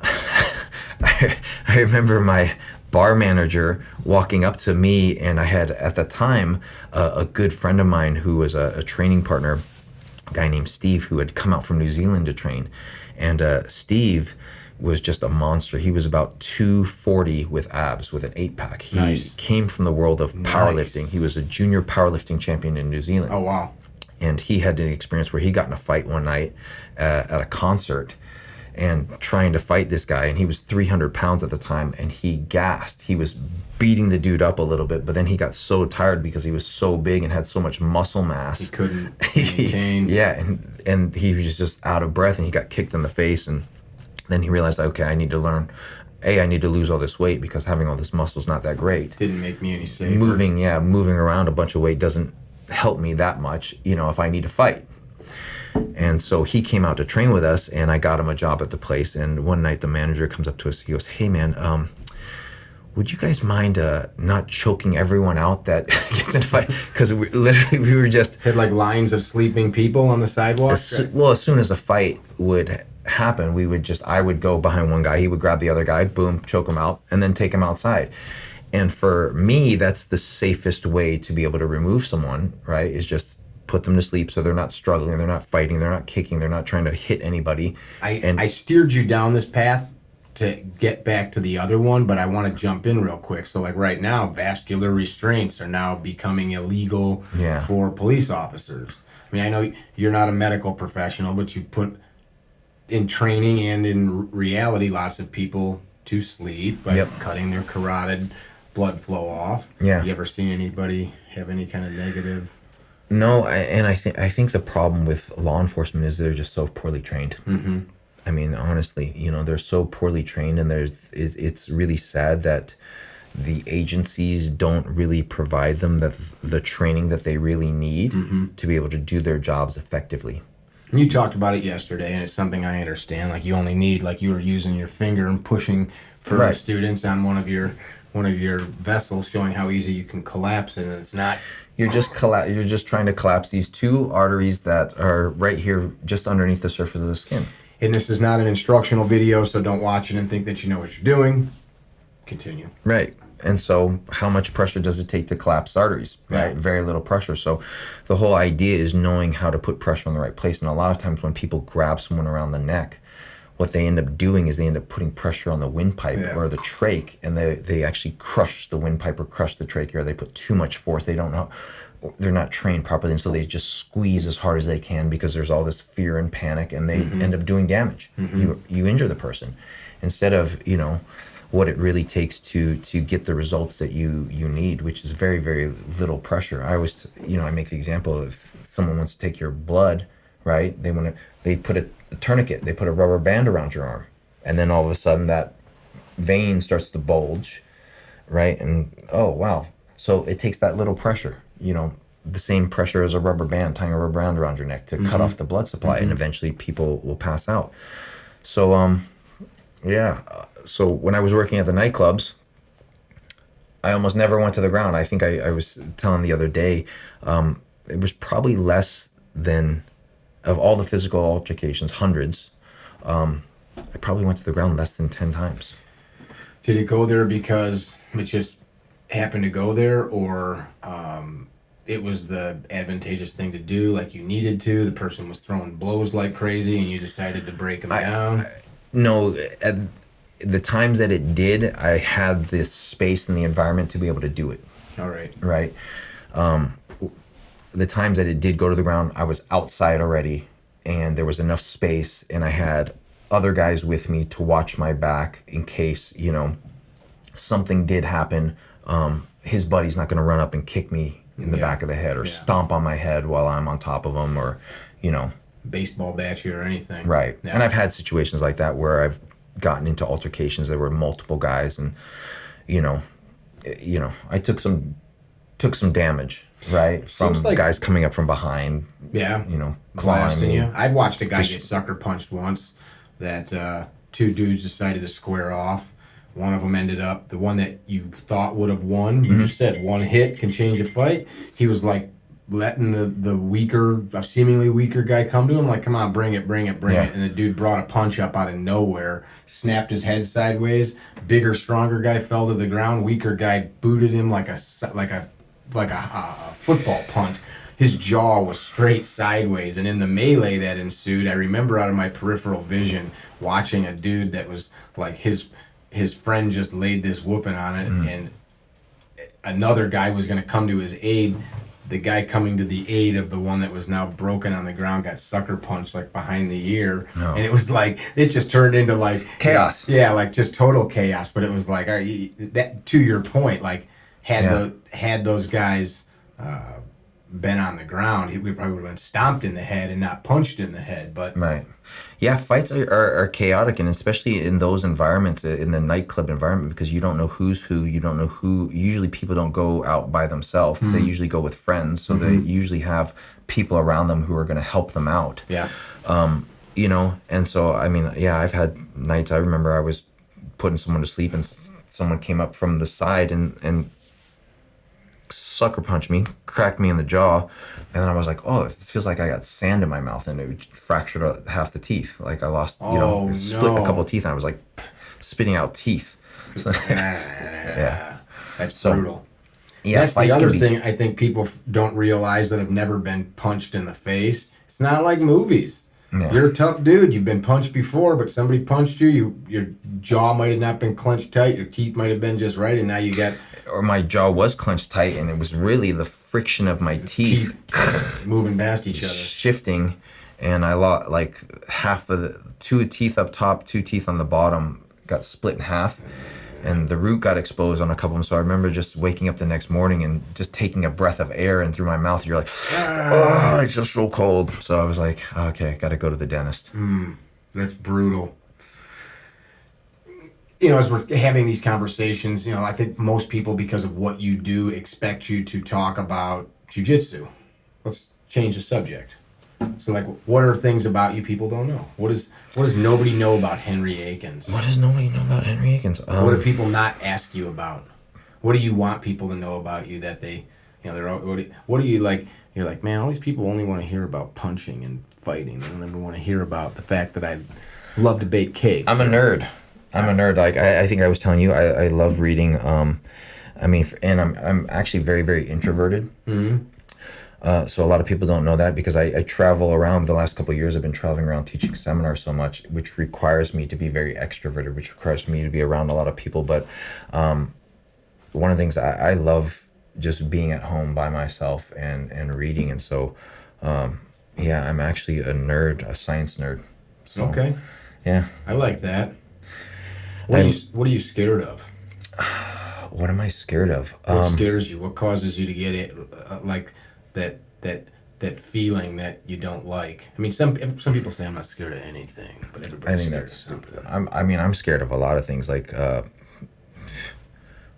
Speaker 2: I remember my bar manager walking up to me, and I had, at the time, a good friend of mine who was a training partner, a guy named Steve, who had come out from New Zealand to train. And Steve was just a monster. He was about 240 with abs, with an 8-pack. He came from the world of powerlifting. He was a junior powerlifting champion in New Zealand.
Speaker 1: Oh, wow.
Speaker 2: And he had an experience where he got in a fight one night at a concert, and trying to fight this guy, and he was 300 pounds at the time, and he gassed. He was beating the dude up a little bit, but then he got so tired because he was so big and had so much muscle mass.
Speaker 1: He couldn't maintain.
Speaker 2: Yeah, and he was just out of breath, and he got kicked in the face, and then he realized, okay, I need to learn. I need to lose all this weight because having all this muscle is not that great.
Speaker 1: Didn't make me any safer.
Speaker 2: Moving around a bunch of weight doesn't help me that much, if I need to fight. And so he came out to train with us, and I got him a job at the place. And one night the manager comes up to us, he goes, "Hey man, would you guys mind not choking everyone out that gets in a fight?" Because we were just...
Speaker 1: Had like lines of sleeping people on the sidewalk?
Speaker 2: As soon as a fight would happen, I would go behind one guy, he would grab the other guy, boom, choke him out, and then take him outside. And for me, that's the safest way to be able to remove someone, right, is just put them to sleep so they're not struggling, they're not fighting, they're not kicking, they're not trying to hit anybody.
Speaker 1: I steered you down this path to get back to the other one, but I want to jump in real quick. So like right now, vascular restraints are now becoming illegal for police officers. I mean, I know you're not a medical professional, but you put in training and in reality lots of people to sleep by cutting their carotid blood flow off.
Speaker 2: Yeah.
Speaker 1: You ever seen anybody have any kind of negative?
Speaker 2: No, I think the problem with law enforcement is they're just so poorly trained.
Speaker 1: Mm-hmm.
Speaker 2: I mean, honestly, they're so poorly trained, and it's really sad that the agencies don't really provide them the training that they really need to be able to do their jobs effectively.
Speaker 1: And you talked about it yesterday, and it's something I understand. Like you only need, like you were using your finger and pushing for the students on one of your vessels, showing how easy you can collapse it, and it's not.
Speaker 2: You're just trying to collapse these two arteries that are right here, just underneath the surface of the skin.
Speaker 1: And this is not an instructional video, so don't watch it and think that you know what you're doing. Continue.
Speaker 2: Right. And so how much pressure does it take to collapse arteries? Right.
Speaker 1: Yeah.
Speaker 2: Very little pressure. So the whole idea is knowing how to put pressure in the right place. And a lot of times when people grab someone around the neck, what they end up doing is they end up putting pressure on the windpipe or the trach, and they actually crush the windpipe or crush the trachea, or they put too much force. They don't know. They're not trained properly, and so they just squeeze as hard as they can because there's all this fear and panic, and they end up doing damage. You injure the person instead of what it really takes to get the results that you need, which is very, very little pressure. I always, I make the example of if someone wants to take your blood, right? They put a tourniquet, they put a rubber band around your arm, and then all of a sudden that vein starts to bulge, right? And oh wow, so it takes that little pressure, the same pressure as a rubber band, tying a rubber band around your neck to cut off the blood supply, and eventually people will pass out. So so when I was working at the nightclubs, I almost never went to the ground. I think I was telling the other day, it was probably less than, of all the physical altercations, hundreds, I probably went to the ground less than 10 times.
Speaker 1: Did it go there because it just happened to go there, or it was the advantageous thing to do, like you needed to? The person was throwing blows like crazy and you decided to break them down?
Speaker 2: No, at the times that it did, I had the space and the environment to be able to do it.
Speaker 1: All right.
Speaker 2: Right. The times that it did go to the ground, I was outside already, and there was enough space, and I had other guys with me to watch my back in case, something did happen. His buddy's not going to run up and kick me in the back of the head or stomp on my head while I'm on top of him, or,
Speaker 1: baseball bat you or anything.
Speaker 2: Right.
Speaker 1: Yeah.
Speaker 2: And I've had situations like that where I've gotten into altercations. There were multiple guys, and, I took some damage, right? From guys coming up from behind.
Speaker 1: Yeah.
Speaker 2: Clawing me.
Speaker 1: You. I watched a guy get sucker punched once that two dudes decided to square off. One of them ended up, the one that you thought would have won, you just said one hit can change a fight. He was like letting the weaker, seemingly weaker guy come to him, like, come on, bring it. And the dude brought a punch up out of nowhere, snapped his head sideways. Bigger, stronger guy fell to the ground. Weaker guy booted him like a football punt. His jaw was straight sideways, and in the melee that ensued, I remember out of my peripheral vision watching a dude that was like his friend just laid this whooping on it, and another guy was going to come to his aid. The guy coming to the aid of the one that was now broken on the ground got sucker punched like behind the ear, and it was like it just turned into like
Speaker 2: chaos.
Speaker 1: Yeah, like just total chaos. But it was like, that, to your point, like had those guys been on the ground, we probably would have been stomped in the head and not punched in the head. But
Speaker 2: right. Yeah, fights are chaotic, and especially in those environments, in the nightclub environment, because you don't know who's who. You don't know who. Usually people don't go out by themselves. They usually go with friends, so they usually have people around them who are going to help them out.
Speaker 1: Yeah.
Speaker 2: And so, I've had nights, I remember I was putting someone to sleep, and someone came up from the side and sucker punched me, cracked me in the jaw, and then I was like, oh, it feels like I got sand in my mouth, and it fractured half the teeth. Like I lost, split a couple of teeth, and I was like spitting out teeth.
Speaker 1: Yeah, that's brutal.
Speaker 2: Yeah,
Speaker 1: that's the other thing I think people don't realize that have never been punched in the face. It's not like movies. Yeah. You're a tough dude. You've been punched before, but somebody punched you. Your jaw might have not been clenched tight. Your teeth might have been just right, and now you got.
Speaker 2: Or my jaw was clenched tight, and it was really the friction of my teeth
Speaker 1: moving past each other,
Speaker 2: shifting, and I lost like half of the 2 teeth up top, 2 teeth on the bottom got split in half, and the root got exposed on a couple of them. So I remember just waking up the next morning and just taking a breath of air in through my mouth. You're like, oh, it's just so cold. So I was like, okay, got to go to the dentist.
Speaker 1: That's brutal. As we're having these conversations, I think most people, because of what you do, expect you to talk about Jiu Jitsu. Let's change the subject. So, like, what are things about you people don't know? What does nobody know about Henry Akins?
Speaker 2: What does nobody know about Henry Akins?
Speaker 1: What do people not ask you about? What do you want people to know about you that they, what do you like? You're like, man, all these people only want to hear about punching and fighting. They don't ever want to hear about the fact that I love to bake cakes.
Speaker 2: I'm a nerd. Like I think I was telling you, I love reading. And I'm actually very, very introverted. So a lot of people don't know that, because I travel around. The last couple of years I've been traveling around teaching seminars so much, which requires me to be very extroverted, which requires me to be around a lot of people. But one of the things I love just being at home by myself and reading. And so, I'm actually a nerd, a science nerd. So,
Speaker 1: okay.
Speaker 2: Yeah.
Speaker 1: I like that. What are you scared of?
Speaker 2: What am I scared of?
Speaker 1: What scares you? What causes you to get it, like that that feeling that you don't like? I mean, some people say I'm not scared of anything, but
Speaker 2: I
Speaker 1: everybody's
Speaker 2: think
Speaker 1: scared
Speaker 2: that's
Speaker 1: of
Speaker 2: stupid.
Speaker 1: something.
Speaker 2: I'm scared of a lot of things. Like,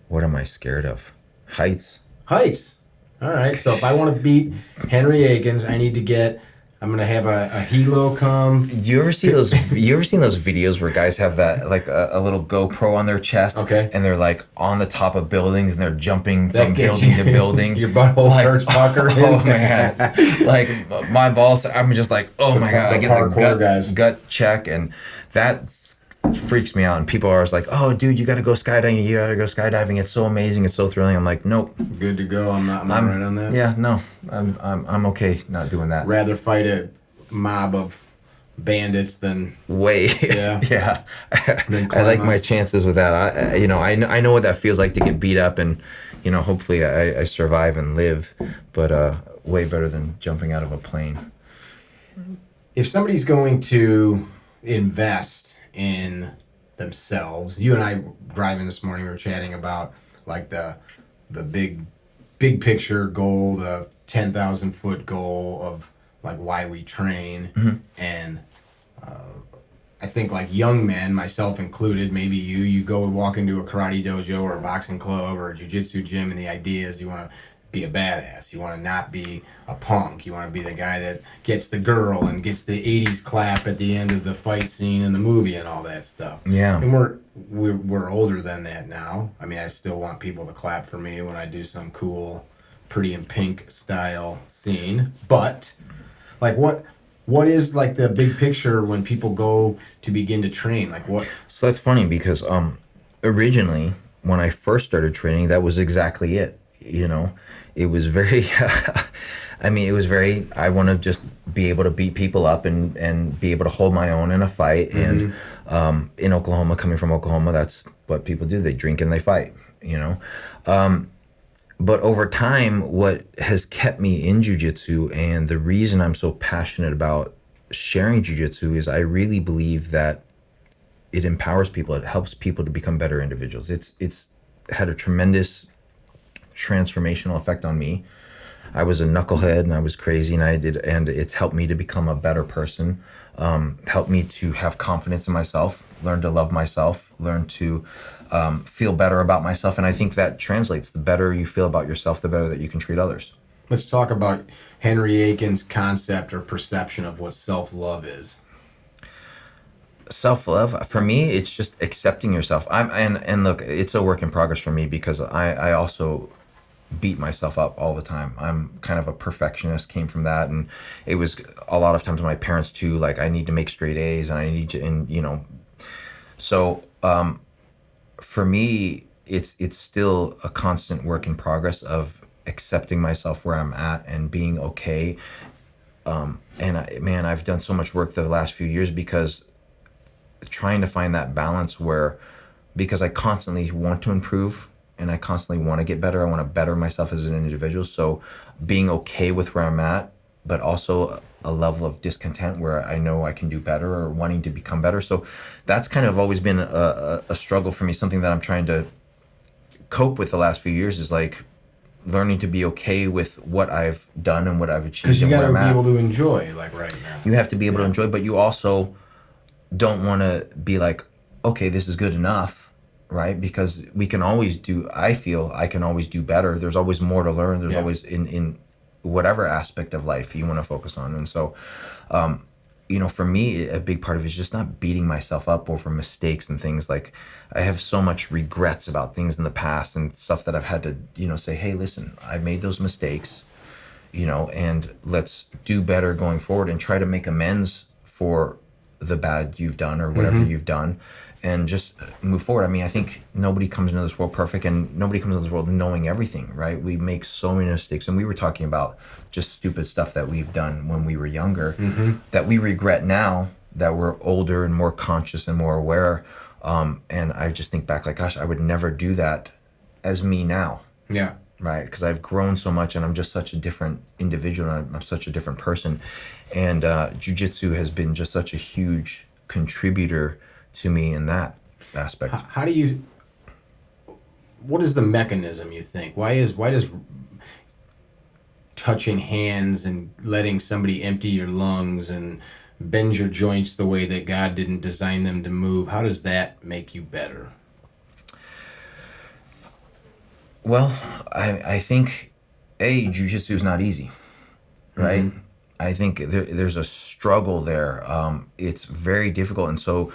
Speaker 2: what am I scared of? Heights.
Speaker 1: Heights. All right. So if I want to beat Henry Akins, I need to get. I'm gonna have a helo come.
Speaker 2: You ever see those? You ever seen those videos where guys have that like a little GoPro on their chest,
Speaker 1: Okay.
Speaker 2: and they're like on the top of buildings and they're jumping
Speaker 1: That
Speaker 2: from
Speaker 1: gets
Speaker 2: building
Speaker 1: you-
Speaker 2: to building.
Speaker 1: Your butthole starts puckering.
Speaker 2: Oh man, like my balls. I'm just like, oh my god, I get the gut check, and that freaks me out. And people are always like, oh dude, you got to go skydiving. You got to go skydiving. It's so amazing. It's so thrilling. I'm like, nope.
Speaker 1: Good to go. I'm not right on that.
Speaker 2: Yeah, no, I'm okay not doing that.
Speaker 1: Rather fight a mob of bandits than
Speaker 2: Way.
Speaker 1: Yeah.
Speaker 2: Yeah.
Speaker 1: Then
Speaker 2: I like
Speaker 1: climb
Speaker 2: my
Speaker 1: on-
Speaker 2: chances with that. I know what that feels like to get beat up, and hopefully I survive and live, but way better than jumping out of a plane.
Speaker 1: If somebody's going to invest in themselves, you and I driving this morning, we were chatting about like the big picture goal, the 10,000 foot goal of like why we train.
Speaker 2: Mm-hmm.
Speaker 1: And I think like young men, myself included, maybe you go walk into a karate dojo or a boxing club or a jiu-jitsu gym, and the idea is you want to be a badass. You want to not be a punk. You want to be the guy that gets the girl and gets the 80s clap at the end of the fight scene in the movie and all that stuff.
Speaker 2: Yeah.
Speaker 1: And we're older than that now. I mean, I still want people to clap for me when I do some cool Pretty in Pink style scene. But like what is like the big picture when people go to begin to train? Like what?
Speaker 2: So that's funny because originally when I first started training, that was exactly it. It was very, I want to just be able to beat people up and be able to hold my own in a fight.
Speaker 1: Mm-hmm.
Speaker 2: And in Oklahoma, coming from Oklahoma, that's what people do. They drink and they fight, But over time, what has kept me in jiu-jitsu and the reason I'm so passionate about sharing jiu-jitsu is I really believe that it empowers people. It helps people to become better individuals. It's had a tremendous transformational effect on me. I was a knucklehead and I was crazy, and it's helped me to become a better person. Helped me to have confidence in myself, learn to love myself, learn to feel better about myself. And I think that translates. The better you feel about yourself, the better that you can treat others.
Speaker 1: Let's talk about Henry Akins' concept or perception of what self-love is.
Speaker 2: Self-love, for me, it's just accepting yourself. And look, it's a work in progress for me because I also beat myself up all the time. I'm kind of a perfectionist, came from that, and it was a lot of times my parents too, like I need to make straight A's and I need to, and so for me, it's still a constant work in progress of accepting myself where I'm at and being okay. And I've done so much work the last few years because trying to find that balance because I constantly want to improve and I constantly want to get better. I want to better myself as an individual. So being okay with where I'm at, but also a level of discontent where I know I can do better or wanting to become better. So that's kind of always been a struggle for me. Something that I'm trying to cope with the last few years is like learning to be okay with what I've done and what I've achieved.
Speaker 1: Because you got to be able
Speaker 2: at.
Speaker 1: to enjoy like right now.
Speaker 2: You have to be able to enjoy, but you also don't want to be like, okay, this is good enough, right? Because we can always I feel I can always do better. There's always more to learn. There's always in whatever aspect of life you want to focus on. And so, for me, a big part of it is just not beating myself up over mistakes and things. Like I have so much regrets about things in the past and stuff that I've had to, say, hey, listen, I made those mistakes, and let's do better going forward and try to make amends for the bad you've done or whatever you've done and just move forward. I mean, I think nobody comes into this world perfect and nobody comes into this world knowing everything, right? We make so many mistakes, and we were talking about just stupid stuff that we've done when we were younger that we regret now that we're older and more conscious and more aware. And I just think back like, gosh, I would never do that as me now.
Speaker 1: Yeah.
Speaker 2: Right, because I've grown so much and I'm just such a different individual and I'm such a different person. And jiu-jitsu has been just such a huge contributor to me in that. aspect.
Speaker 1: How do you? What is the mechanism, you think? Why does touching hands and letting somebody empty your lungs and bend your joints the way that God didn't design them to move, how does that make you better?
Speaker 2: Well, I think jiu-jitsu is not easy, right? Mm-hmm. I think there's a struggle there. It's very difficult, and so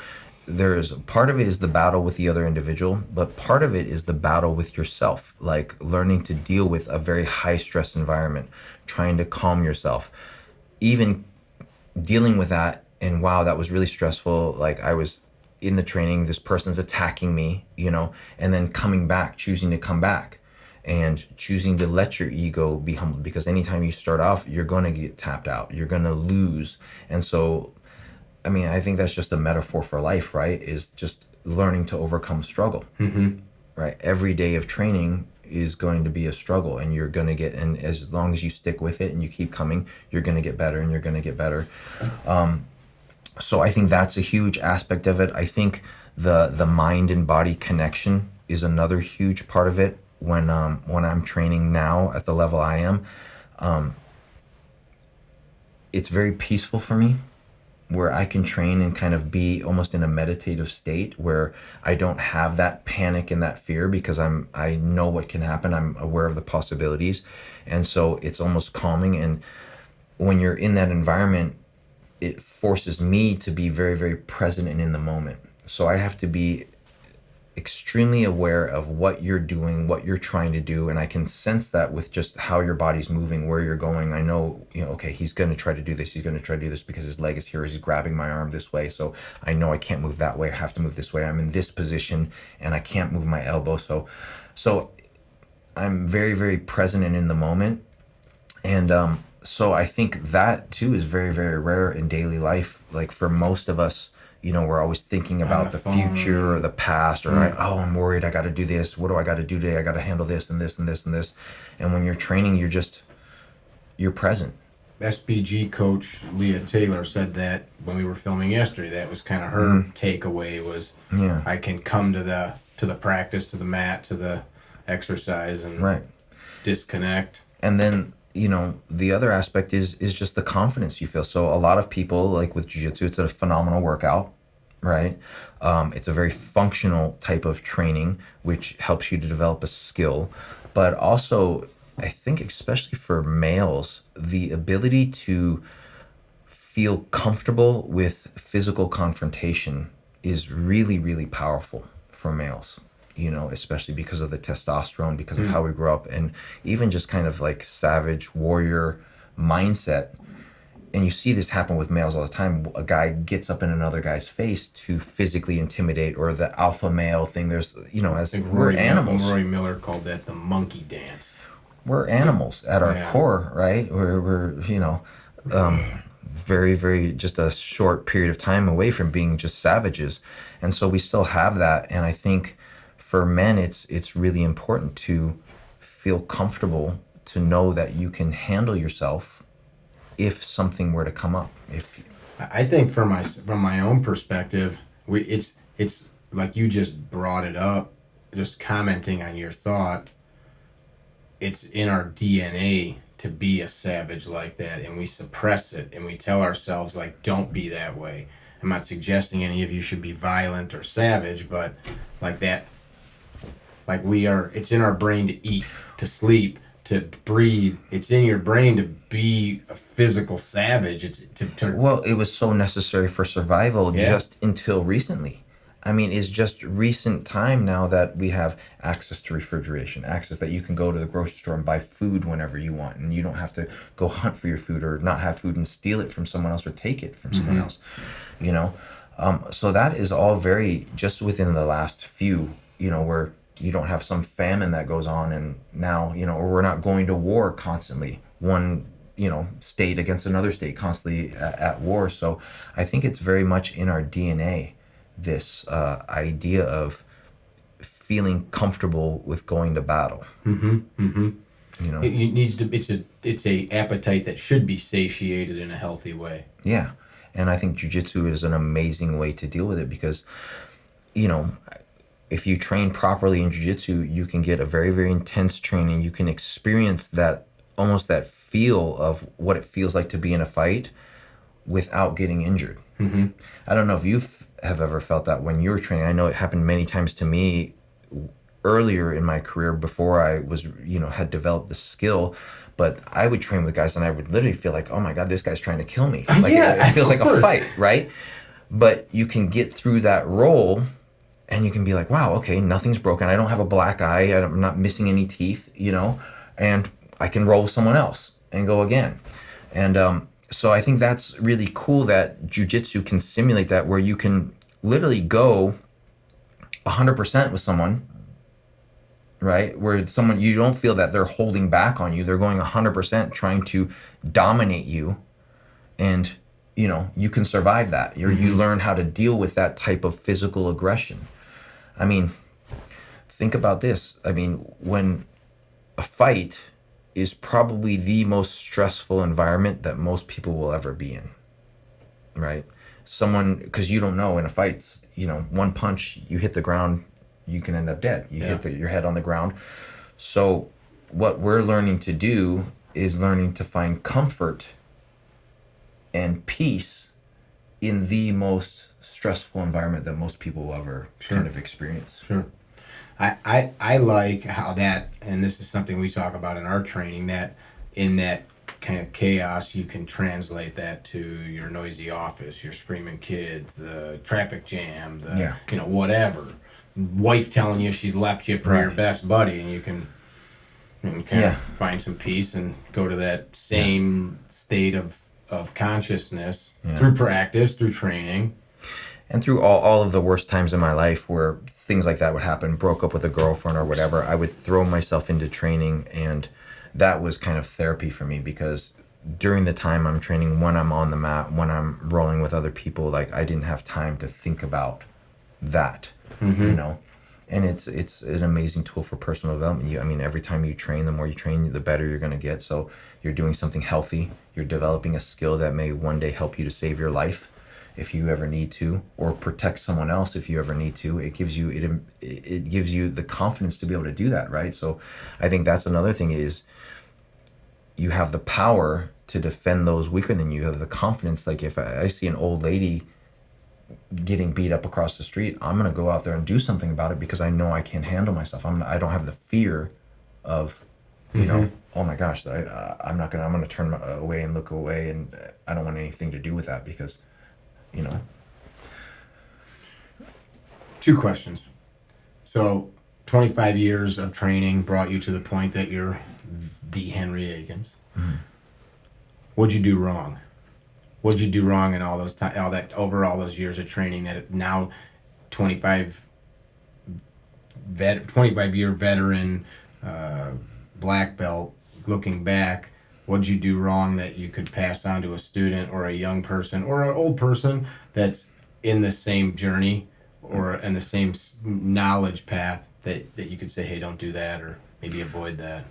Speaker 2: there's part of it is the battle with the other individual, but part of it is the battle with yourself, like learning to deal with a very high stress environment, trying to calm yourself, even dealing with that. And wow, that was really stressful. Like I was in the training, this person's attacking me, and then coming back, choosing to come back and choosing to let your ego be humbled, because anytime you start off, you're going to get tapped out, you're going to lose. And so I mean, I think that's just a metaphor for life, right? Is just learning to overcome struggle, right? Every day of training is going to be a struggle, and you're going to get, and as long as you stick with it and you keep coming, you're going to get better and you're going to get better. So I think that's a huge aspect of it. I think the mind and body connection is another huge part of it. When I'm training now at the level I am, it's very peaceful for me, where I can train and kind of be almost in a meditative state where I don't have that panic and that fear, because I know what can happen. I'm aware of the possibilities. And so it's almost calming. And when you're in that environment, it forces me to be very, very present and in the moment. So I have to be extremely aware of what you're doing, what you're trying to do, and I can sense that with just how your body's moving, where you're going. I know, okay, he's going to try to do this, he's going to try to do this because his leg is here, he's grabbing my arm this way, so I know I can't move that way, I have to move this way. I'm in this position and I can't move my elbow, so I'm very, very present and in the moment. And so I think that too is very, very rare in daily life. Like for most of us, we're always thinking about the future or the past, or I'm worried, I got to do this. What do I got to do today? I got to handle this and this and this and this. And when you're training, you're present.
Speaker 1: SBG coach Leah Taylor said that when we were filming yesterday. That was kind of her takeaway was, I can come to the practice, to the mat, to the exercise, and disconnect.
Speaker 2: And then the other aspect is just the confidence you feel. So a lot of people, like with jiu-jitsu, it's a phenomenal workout, right? It's a very functional type of training, which helps you to develop a skill. But also, I think especially for males, the ability to feel comfortable with physical confrontation is really, really powerful for males. Especially because of the testosterone, because of how we grew up, and even just kind of like savage warrior mindset. And you see this happen with males all the time. A guy gets up in another guy's face to physically intimidate, or the alpha male thing. There's, we're animals.
Speaker 1: Roy Miller called that the monkey dance.
Speaker 2: We're animals at our core, right? We're very, very, just a short period of time away from being just savages. And so we still have that. And I think for men, it's really important to feel comfortable, to know that you can handle yourself if something were to come up.
Speaker 1: I think from my own perspective, it's like you just brought it up, just commenting on your thought. It's in our DNA to be a savage like that, and we suppress it, and we tell ourselves, like, don't be that way. I'm not suggesting any of you should be violent or savage, but like that. Like it's in our brain to eat, to sleep, to breathe. It's in your brain to be a physical savage.
Speaker 2: Well, it was so necessary for survival just until recently. I mean, it's just recent time now that we have access to refrigeration, access that you can go to the grocery store and buy food whenever you want, and you don't have to go hunt for your food or not have food and steal it from someone else or take it from someone else, So that is all very just within the last few, where you don't have some famine that goes on, and now, or we're not going to war constantly. One, state against another state constantly at war. So I think it's very much in our DNA, this idea of feeling comfortable with going to battle.
Speaker 1: It needs to. It's a appetite that should be satiated in a healthy way.
Speaker 2: Yeah, and I think jiu-jitsu is an amazing way to deal with it, because you know, if you train properly in jiu-jitsu, you can get a very, very intense training. You can experience that, almost that feel of what it feels like to be in a fight without getting injured. I don't know if you have ever felt that when you were training. I know it happened many times to me earlier in my career before I was, had developed the skill. But I would train with guys and I would literally feel like, oh my God, this guy's trying to kill me. Like it feels like a fight, right? But you can get through that role and you can be like, wow, okay, nothing's broken. I don't have a black eye. I'm not missing any teeth, and I can roll with someone else and go again. And so I think that's really cool that jiu-jitsu can simulate that, where you can literally go 100% with someone, right? Where someone, you don't feel that they're holding back on you. They're going 100% trying to dominate you. And, you can survive that. You learn how to deal with that type of physical aggression. I mean, think about this. I mean, when a fight is probably the most stressful environment that most people will ever be in, right? Because you don't know in a fight, one punch, you hit the ground, you can end up dead. You hit your head on the ground. So what we're learning to do is learning to find comfort and peace in the most stressful environment that most people will ever kind of experience.
Speaker 1: Sure. I like how that, and this is something we talk about in our training, that in that kind of chaos, you can translate that to your noisy office, your screaming kids, the traffic jam, whatever. Wife telling you she's left you for your best buddy, and you can kind of find some peace and go to that same state of consciousness through practice, through training.
Speaker 2: And through all of the worst times in my life where things like that would happen, broke up with a girlfriend or whatever, I would throw myself into training, and that was kind of therapy for me, because during the time I'm training, when I'm on the mat, when I'm rolling with other people, like I didn't have time to think about that, And it's an amazing tool for personal development. Every time you train, the more you train, the better you're going to get. So you're doing something healthy. You're developing a skill that may one day help you to save your life if you ever need to, or protect someone else if you ever need to. It gives you the confidence to be able to do that, right? So I think that's another thing, is you have the power to defend those weaker than you. You have the confidence. Like if I see an old lady getting beat up across the street, I'm going to go out there and do something about it, because I know I can handle myself. I don't have the fear of, oh my gosh, I'm going to turn away and look away, and I don't want anything to do with that, because,
Speaker 1: Two questions. So 25 years of training brought you to the point that you're the Henry Akins. What'd you do wrong? What'd you do wrong in all those years of training, that now 25 year veteran, black belt, looking back, what'd you do wrong that you could pass on to a student or a young person or an old person that's in the same journey or in the same knowledge path, that you could say, hey, don't do that, or maybe avoid that?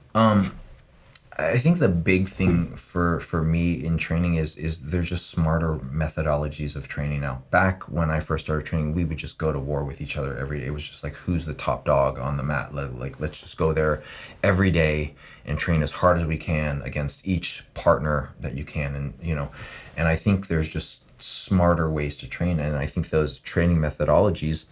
Speaker 2: I think the big thing for me in training is there's just smarter methodologies of training now. Back when I first started training, we would just go to war with each other every day. It was just like, who's the top dog on the mat? Like let's just go there every day and train as hard as we can against each partner that you can. And I think there's just smarter ways to train. And I think those training methodologies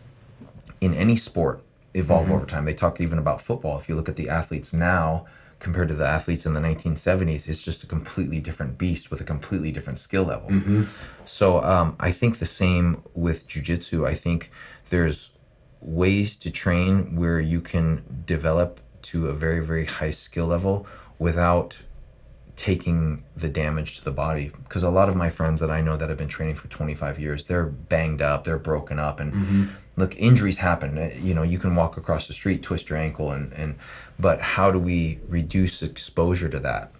Speaker 2: in any sport evolve over time. They talk even about football. If you look at the athletes now compared to the athletes in the 1970s, it's just a completely different beast with a completely different skill level. So I think the same with jiu-jitsu. I think there's ways to train where you can develop to a very, very high skill level without taking the damage to the body. Because a lot of my friends that I know that have been training for 25 years, they're banged up, they're broken up, and look, injuries happen. You can walk across the street, twist your ankle, but how do we reduce exposure to that?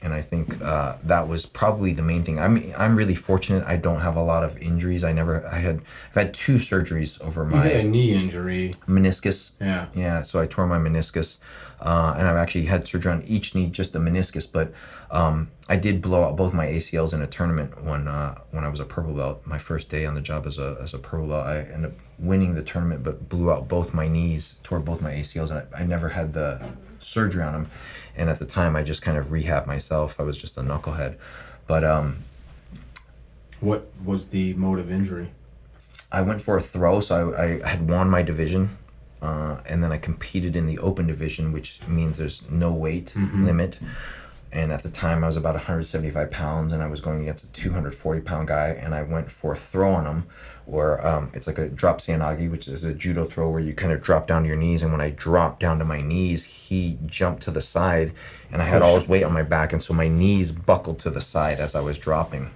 Speaker 2: And I think that was probably the main thing. I'm really fortunate. I don't have a lot of injuries. I've had 2 surgeries over
Speaker 1: You
Speaker 2: my
Speaker 1: had a knee injury.
Speaker 2: meniscus.
Speaker 1: Yeah.
Speaker 2: Yeah. So I tore my meniscus, and I've actually had surgery on each knee, just the meniscus. But I did blow out both my ACLs in a tournament when I was a purple belt. My first day on the job as a purple belt, I ended up winning the tournament, but blew out both my knees, tore both my ACLs, and I never had the surgery on them. And at the time, I just kind of rehabbed myself. I was just a knucklehead. But
Speaker 1: what was the mode of injury?
Speaker 2: I went for a throw, so I had won my division, and then I competed in the open division, which means there's no weight limit. And at the time, I was about 175 pounds, and I was going against a 240-pound guy, and I went for a throw on him, where it's like a drop seanagi, which is a judo throw where you kind of drop down to your knees. And when I dropped down to my knees, he jumped to the side, and I had all his weight on my back, and so my knees buckled to the side as I was dropping.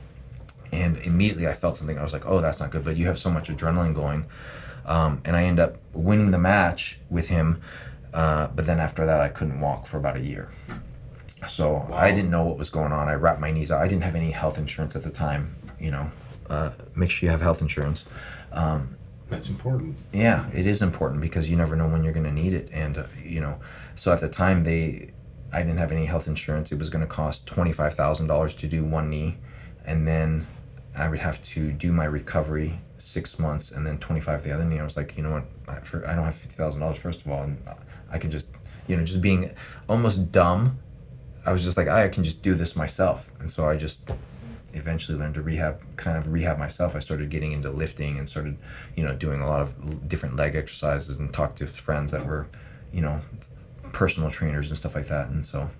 Speaker 2: And immediately I felt something. I was like, oh, that's not good, but you have so much adrenaline going. And I ended up winning the match with him, but then after that, I couldn't walk for about a year. So wow. I didn't know what was going on. I wrapped my knees out. I didn't have any health insurance at the time. Make sure you have health insurance.
Speaker 1: That's important.
Speaker 2: Yeah, it is important because you never know when you're going to need it. And, so at the time I didn't have any health insurance. It was going to cost $25,000 to do one knee. And then I would have to do my recovery 6 months and then 25 the other knee. I was like, you know what, I don't have $50,000 first of all. And I can just, just being almost dumb. I was just like, I can just do this myself. And so I just eventually learned to rehab myself. I started getting into lifting and started, doing a lot of different leg exercises and talked to friends that were, personal trainers and stuff like that. And so.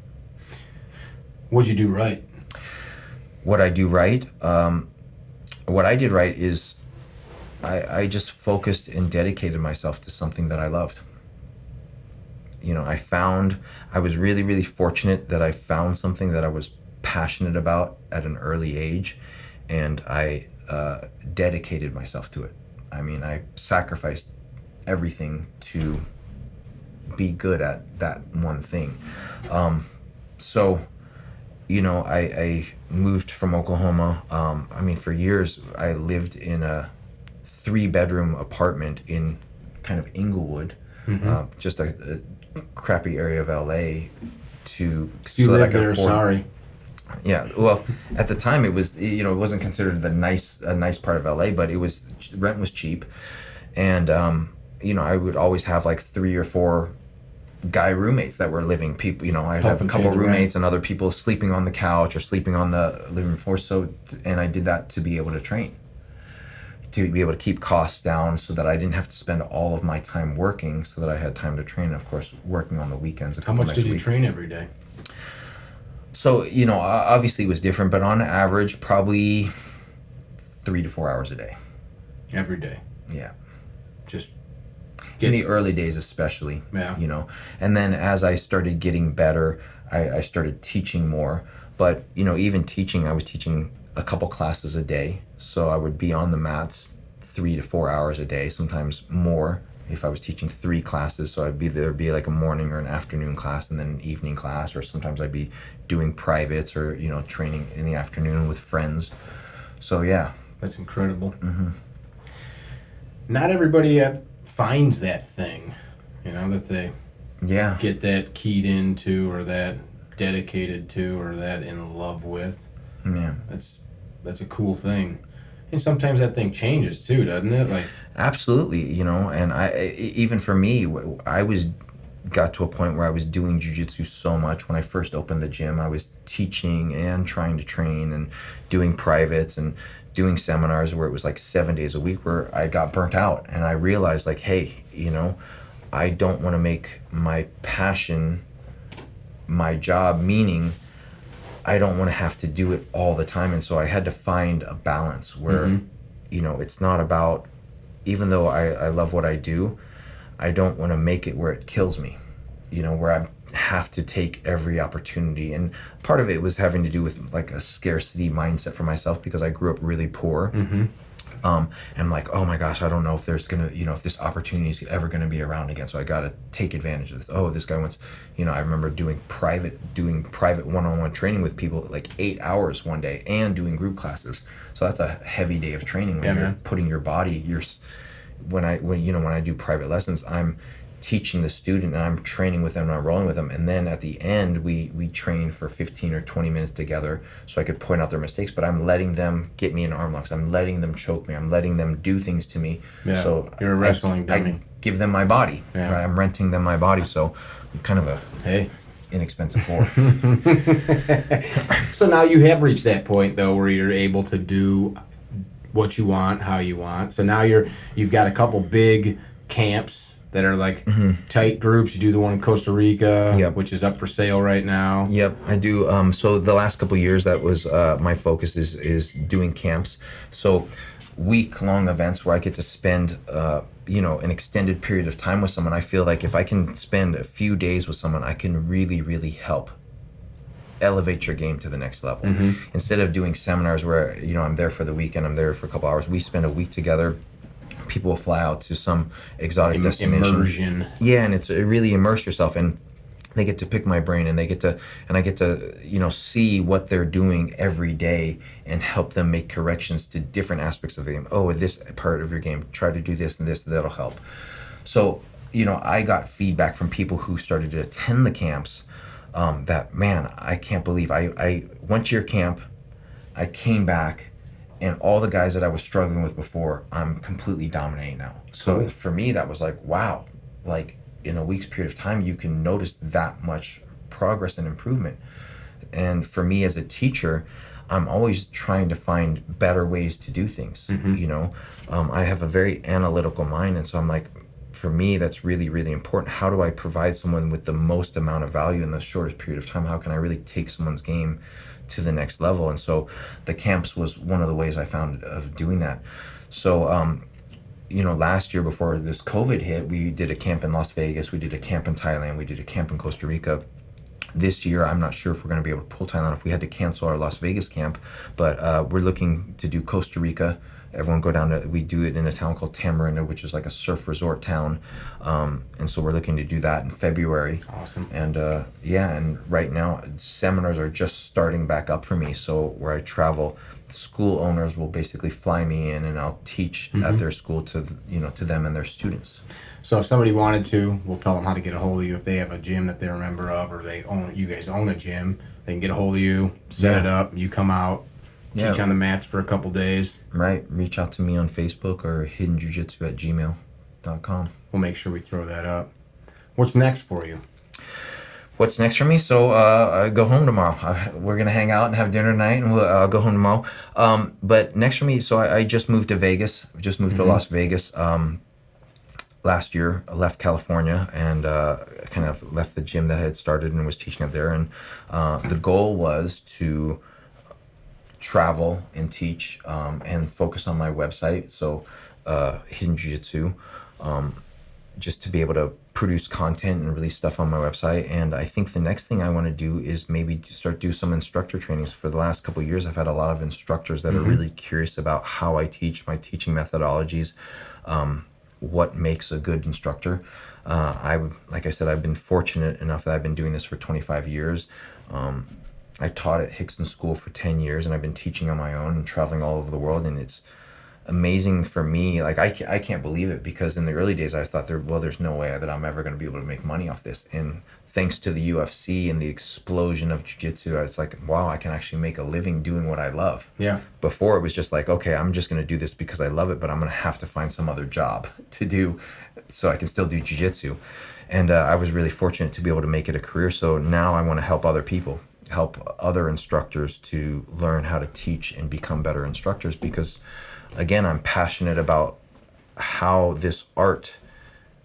Speaker 1: What'd you do right?
Speaker 2: What I do right? What I did right is I just focused and dedicated myself to something that I loved. I was really, really fortunate that I found something that I was passionate about at an early age, and I dedicated myself to it. I mean, I sacrificed everything to be good at that one thing. I moved from Oklahoma. For years, I lived in a 3-bedroom apartment in kind of Inglewood, just a crappy area of LA.
Speaker 1: You lived there, sorry.
Speaker 2: Yeah, well, at the time it was, it wasn't considered a nice part of LA, but rent was cheap, and I would always have like 3 or 4 guy roommates that were living. People, I'd have a couple roommates and other people sleeping on the couch or sleeping on the living room floor. And I did that to be able to train, to be able to keep costs down, so that I didn't have to spend all of my time working, so that I had time to train. And of course, working on the weekends.
Speaker 1: How much did you train every day?
Speaker 2: So, obviously it was different, but on average, probably 3 to 4 hours a day.
Speaker 1: Every day?
Speaker 2: Yeah.
Speaker 1: Just
Speaker 2: in the early days especially.
Speaker 1: Yeah.
Speaker 2: And then as I started getting better, I started teaching more. But, even teaching, I was teaching a couple classes a day. So I would be on the mats 3 to 4 hours a day, sometimes more if I was teaching 3 classes. So there'd be like a morning or an afternoon class and then an evening class, or sometimes I'd be doing privates or, training in the afternoon with friends. So yeah.
Speaker 1: That's incredible.
Speaker 2: Mm-hmm.
Speaker 1: Not everybody finds that thing, that they get that keyed into, or that dedicated to, or that in love with.
Speaker 2: Yeah.
Speaker 1: That's a cool thing. And sometimes that thing changes too, doesn't it? Like,
Speaker 2: absolutely, and even for me, got to a point where I was doing jiu-jitsu so much. When I first opened the gym, I was teaching and trying to train and doing privates and doing seminars where it was like 7 days a week, where I got burnt out. And I realized, like, hey, I don't want to make my passion my job, meaning I don't want to have to do it all the time. And so I had to find a balance where, it's not about, even though I love what I do, I don't want to make it where it kills me, where I have to take every opportunity. And part of it was having to do with like a scarcity mindset for myself, because I grew up really poor. And I'm like, oh my gosh, I don't know if there's gonna, if this opportunity is ever gonna be around again. So I gotta take advantage of this. Oh, this guy wants, I remember doing private one-on-one training with people like 8 hours one day and doing group classes. So that's a heavy day of training when you're putting your body, when I do private lessons, I'm teaching the student and I'm training with them and I'm rolling with them, and then at the end we train for 15 or 20 minutes together so I could point out their mistakes, but I'm letting them get me in arm locks, I'm letting them choke me, I'm letting them do things to me. So
Speaker 1: you're a wrestling dummy.
Speaker 2: I give them my body. Right? I'm renting them my body, so I'm kind of a inexpensive whore.
Speaker 1: So now you have reached that point though where you're able to do what you want, how you want. So now you've got a couple big camps that are like tight groups. You do the one in Costa Rica, which is up for sale right now.
Speaker 2: Yep, I do. So the last couple of years, that was my focus is doing camps. So week-long events where I get to spend, an extended period of time with someone. I feel like if I can spend a few days with someone, I can really, really help elevate your game to the next level. Instead of doing seminars where, I'm there for the weekend, I'm there for a couple hours, we spend a week together. People will fly out to some exotic destination.
Speaker 1: Immersion.
Speaker 2: Yeah, and it's really immerse yourself, and they get to pick my brain, and I get to see what they're doing every day and help them make corrections to different aspects of the game. Oh, this part of your game, try to do this and this, that'll help. So, I got feedback from people who started to attend the camps that, man, I can't believe I went to your camp, I came back, and all the guys that I was struggling with before, I'm completely dominating now. So for me, that was like, wow, like in a week's period of time, you can notice that much progress and improvement. And for me as a teacher, I'm always trying to find better ways to do things. I have a very analytical mind. And so I'm like, for me, that's really, really important. How do I provide someone with the most amount of value in the shortest period of time? How can I really take someone's game to the next level? And so the camps was one of the ways I found of doing that. So last year before this COVID hit, we did a camp in Las Vegas, we did a camp in Thailand, we did a camp in Costa Rica. This year, I'm not sure if we're going to be able to pull Thailand if we had to cancel our Las Vegas camp, but we're looking to do Costa Rica. Everyone go down to, we do it in a town called Tamarindo, which is like a surf resort town. And so we're looking to do that in February.
Speaker 1: Awesome.
Speaker 2: And and right now seminars are just starting back up for me. So where I travel, school owners will basically fly me in and I'll teach at their school to them and their students.
Speaker 1: So if somebody wanted to, we'll tell them how to get a hold of you. If they have a gym that they're a member of, or you guys own a gym, they can get a hold of you, set it up, you come out, teach on the mats for a couple days.
Speaker 2: Right. Reach out to me on Facebook or hiddenjujitsu@gmail.com.
Speaker 1: We'll make sure we throw that up. What's next for you?
Speaker 2: What's next for me? So I go home tomorrow. We're going to hang out and have dinner tonight, and I'll go home tomorrow. But next for me, so I just moved to Vegas. I just moved to Las Vegas last year. I left California and kind of left the gym that I had started and was teaching it there. And the goal was to travel and teach and focus on my website. So Hidden Jiu-Jitsu, just to be able to produce content and release stuff on my website. And I think the next thing I want to do is maybe do some instructor trainings. For the last couple of years, I've had a lot of instructors that are really curious about how I teach, my teaching methodologies, what makes a good instructor. Like I said, I've been fortunate enough that I've been doing this for 25 years. I taught at Hickson School for 10 years, and I've been teaching on my own and traveling all over the world. And it's amazing for me. Like I can't believe it, because in the early days I thought there's no way that I'm ever going to be able to make money off this. And thanks to the UFC and the explosion of jiu-jitsu, it's like, wow, I can actually make a living doing what I love.
Speaker 1: Yeah.
Speaker 2: Before it was just like, okay, I'm just going to do this because I love it, but I'm going to have to find some other job to do so I can still do jiu-jitsu. And I was really fortunate to be able to make it a career. So now I want to help other people, help other instructors to learn how to teach and become better instructors, because again, I'm passionate about how this art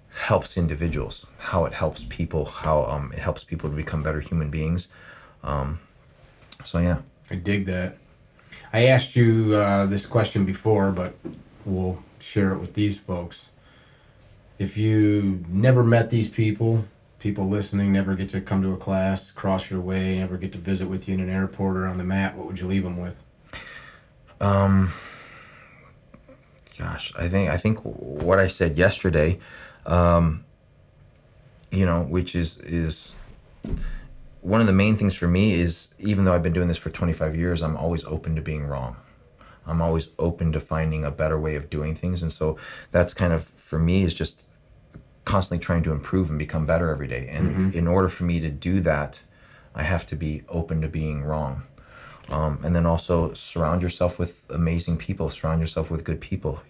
Speaker 2: helps individuals, how it helps people, how it helps people to become better human beings. So yeah.
Speaker 1: I dig that. I asked you this question before, but we'll share it with these folks. If you never met these people listening never get to come to a class, cross your way, never get to visit with you in an airport or on the mat, what would you leave them with?
Speaker 2: Gosh, I think what I said yesterday, which is one of the main things for me is, even though I've been doing this for 25 years, I'm always open to being wrong. I'm always open to finding a better way of doing things. And so that's kind of, for me, is just constantly trying to improve and become better every day. And in order for me to do that, I have to be open to being wrong. And then also surround yourself with amazing people, surround yourself with good people.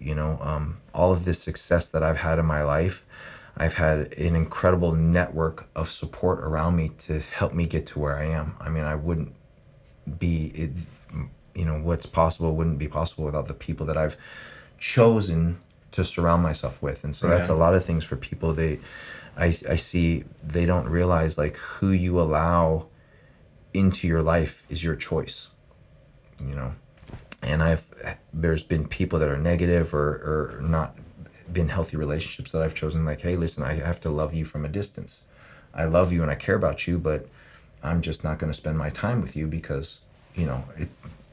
Speaker 2: All of this success that I've had in my life, I've had an incredible network of support around me to help me get to where I am. I mean, I wouldn't be, what's possible wouldn't be possible without the people that I've chosen to surround myself with. And so that's a lot of things for people. I see they don't realize, like, who you allow into your life is your choice, and there's been people that are negative or not been healthy relationships that I've chosen, like, hey, listen, I have to love you from a distance. I love you and I care about you, but I'm just not going to spend my time with you because,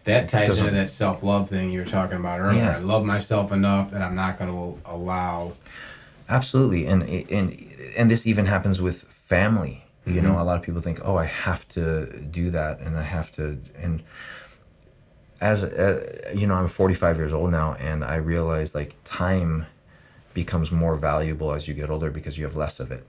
Speaker 1: that ties into that self-love thing you were talking about earlier.
Speaker 2: Yeah.
Speaker 1: I love myself enough that I'm not going to allow.
Speaker 2: Absolutely. And this even happens with family. A lot of people think, oh, I have to do that, and I have to. And I'm 45 years old now, and I realize, like, time becomes more valuable as you get older because you have less of it.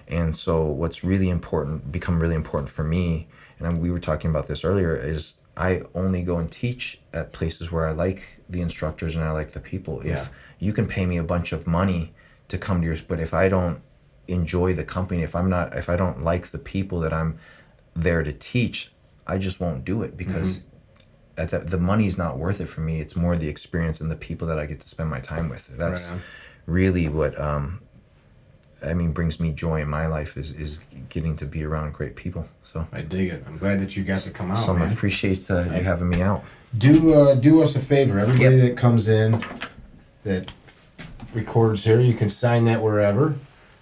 Speaker 2: And so what's become really important for me, and we were talking about this earlier, is I only go and teach at places where I like the instructors and I like the people.
Speaker 1: Yeah.
Speaker 2: If you can pay me a bunch of money to come to yours, but if I don't enjoy the company, if I don't like the people that I'm there to teach, I just won't do it, because the money's not worth it for me. It's more the experience and the people that I get to spend my time with. That's really what brings me joy in my life, is getting to be around great people. So
Speaker 1: I dig it. I'm glad that you got to come out.
Speaker 2: So
Speaker 1: man.
Speaker 2: I appreciate you having me out.
Speaker 1: Do us a favor. Everybody that comes in that records here, you can sign that wherever.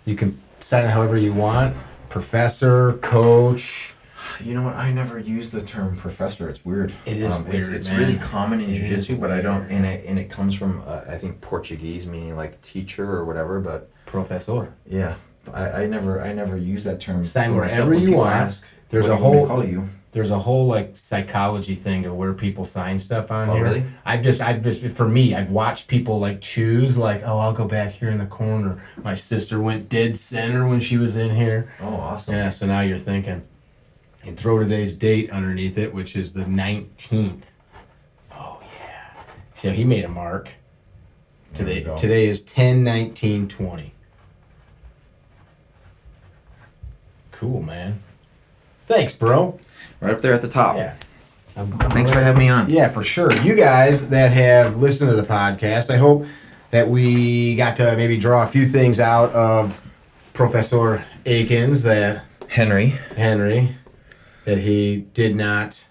Speaker 1: You can sign it however you want. Professor, coach.
Speaker 2: You know what? I never use the term professor. It's weird.
Speaker 1: It is weird.
Speaker 2: It's
Speaker 1: man.
Speaker 2: really common in jiu-jitsu, but I don't.
Speaker 1: weird.
Speaker 2: And it comes from I think Portuguese, meaning like teacher or whatever. But
Speaker 1: Professor.
Speaker 2: yeah, I never use that term.
Speaker 1: Sign
Speaker 2: for myself.
Speaker 1: wherever
Speaker 2: When
Speaker 1: you
Speaker 2: people
Speaker 1: want.
Speaker 2: ask,
Speaker 1: There's
Speaker 2: what
Speaker 1: a
Speaker 2: do you want me to
Speaker 1: whole
Speaker 2: call you.
Speaker 1: There's a whole like psychology thing to where people sign stuff on here.
Speaker 2: Really?
Speaker 1: I've just for me, I've watched people like choose like, oh, I'll go back here in the corner. My sister went dead center when she was in here.
Speaker 2: Oh, awesome.
Speaker 1: Yeah, so now you're thinking, and throw today's date underneath it, which is the 19th. Oh yeah. So he made a mark. Today is 10/19/20. Cool, man. Thanks, bro.
Speaker 2: Right up there at the top.
Speaker 1: Yeah.
Speaker 2: Thanks for having me on.
Speaker 1: Yeah, for sure. You guys that have listened to the podcast, I hope that we got to maybe draw a few things out of Professor Akins,
Speaker 2: Henry,
Speaker 1: that he did not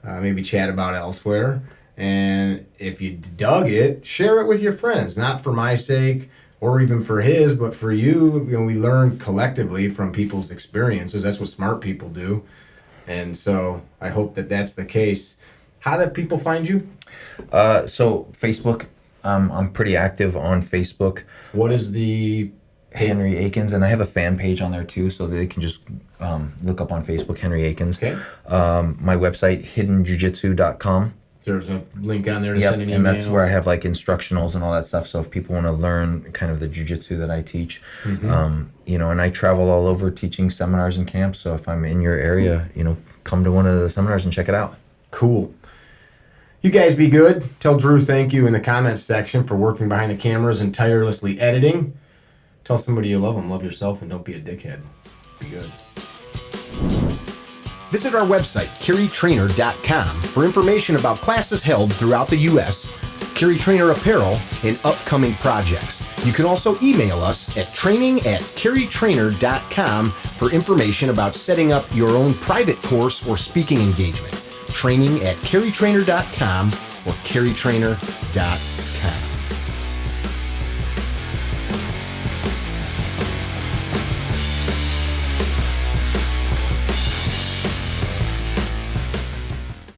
Speaker 1: maybe chat about elsewhere. And if you dug it, share it with your friends, not for my sake or even for his, but for you. We learn collectively from people's experiences. That's what smart people do. And so I hope that that's the case. How do people find you?
Speaker 2: So Facebook, I'm pretty active on Facebook.
Speaker 1: What is the
Speaker 2: Henry Akins, and I have a fan page on there too, so they can just look up on Facebook, Henry Akins.
Speaker 1: Okay.
Speaker 2: My website, hiddenjujitsu.com.
Speaker 1: There's a link on there to send an email.
Speaker 2: And that's where I have like instructionals and all that stuff. So if people want to learn kind of the jiu-jitsu that I teach, and I travel all over teaching seminars and camps. So if I'm in your area, come to one of the seminars and check it out.
Speaker 1: Cool. You guys be good. Tell Drew thank you in the comments section for working behind the cameras and tirelessly editing. Tell somebody you love them, love yourself, and don't be a dickhead. Be good. Visit our website, CarryTrainer.com, for information about classes held throughout the U.S., CarryTrainer apparel, and upcoming projects. You can also email us at training@CarryTrainer.com for information about setting up your own private course or speaking engagement. Training@CarryTrainer.com or CarryTrainer.com.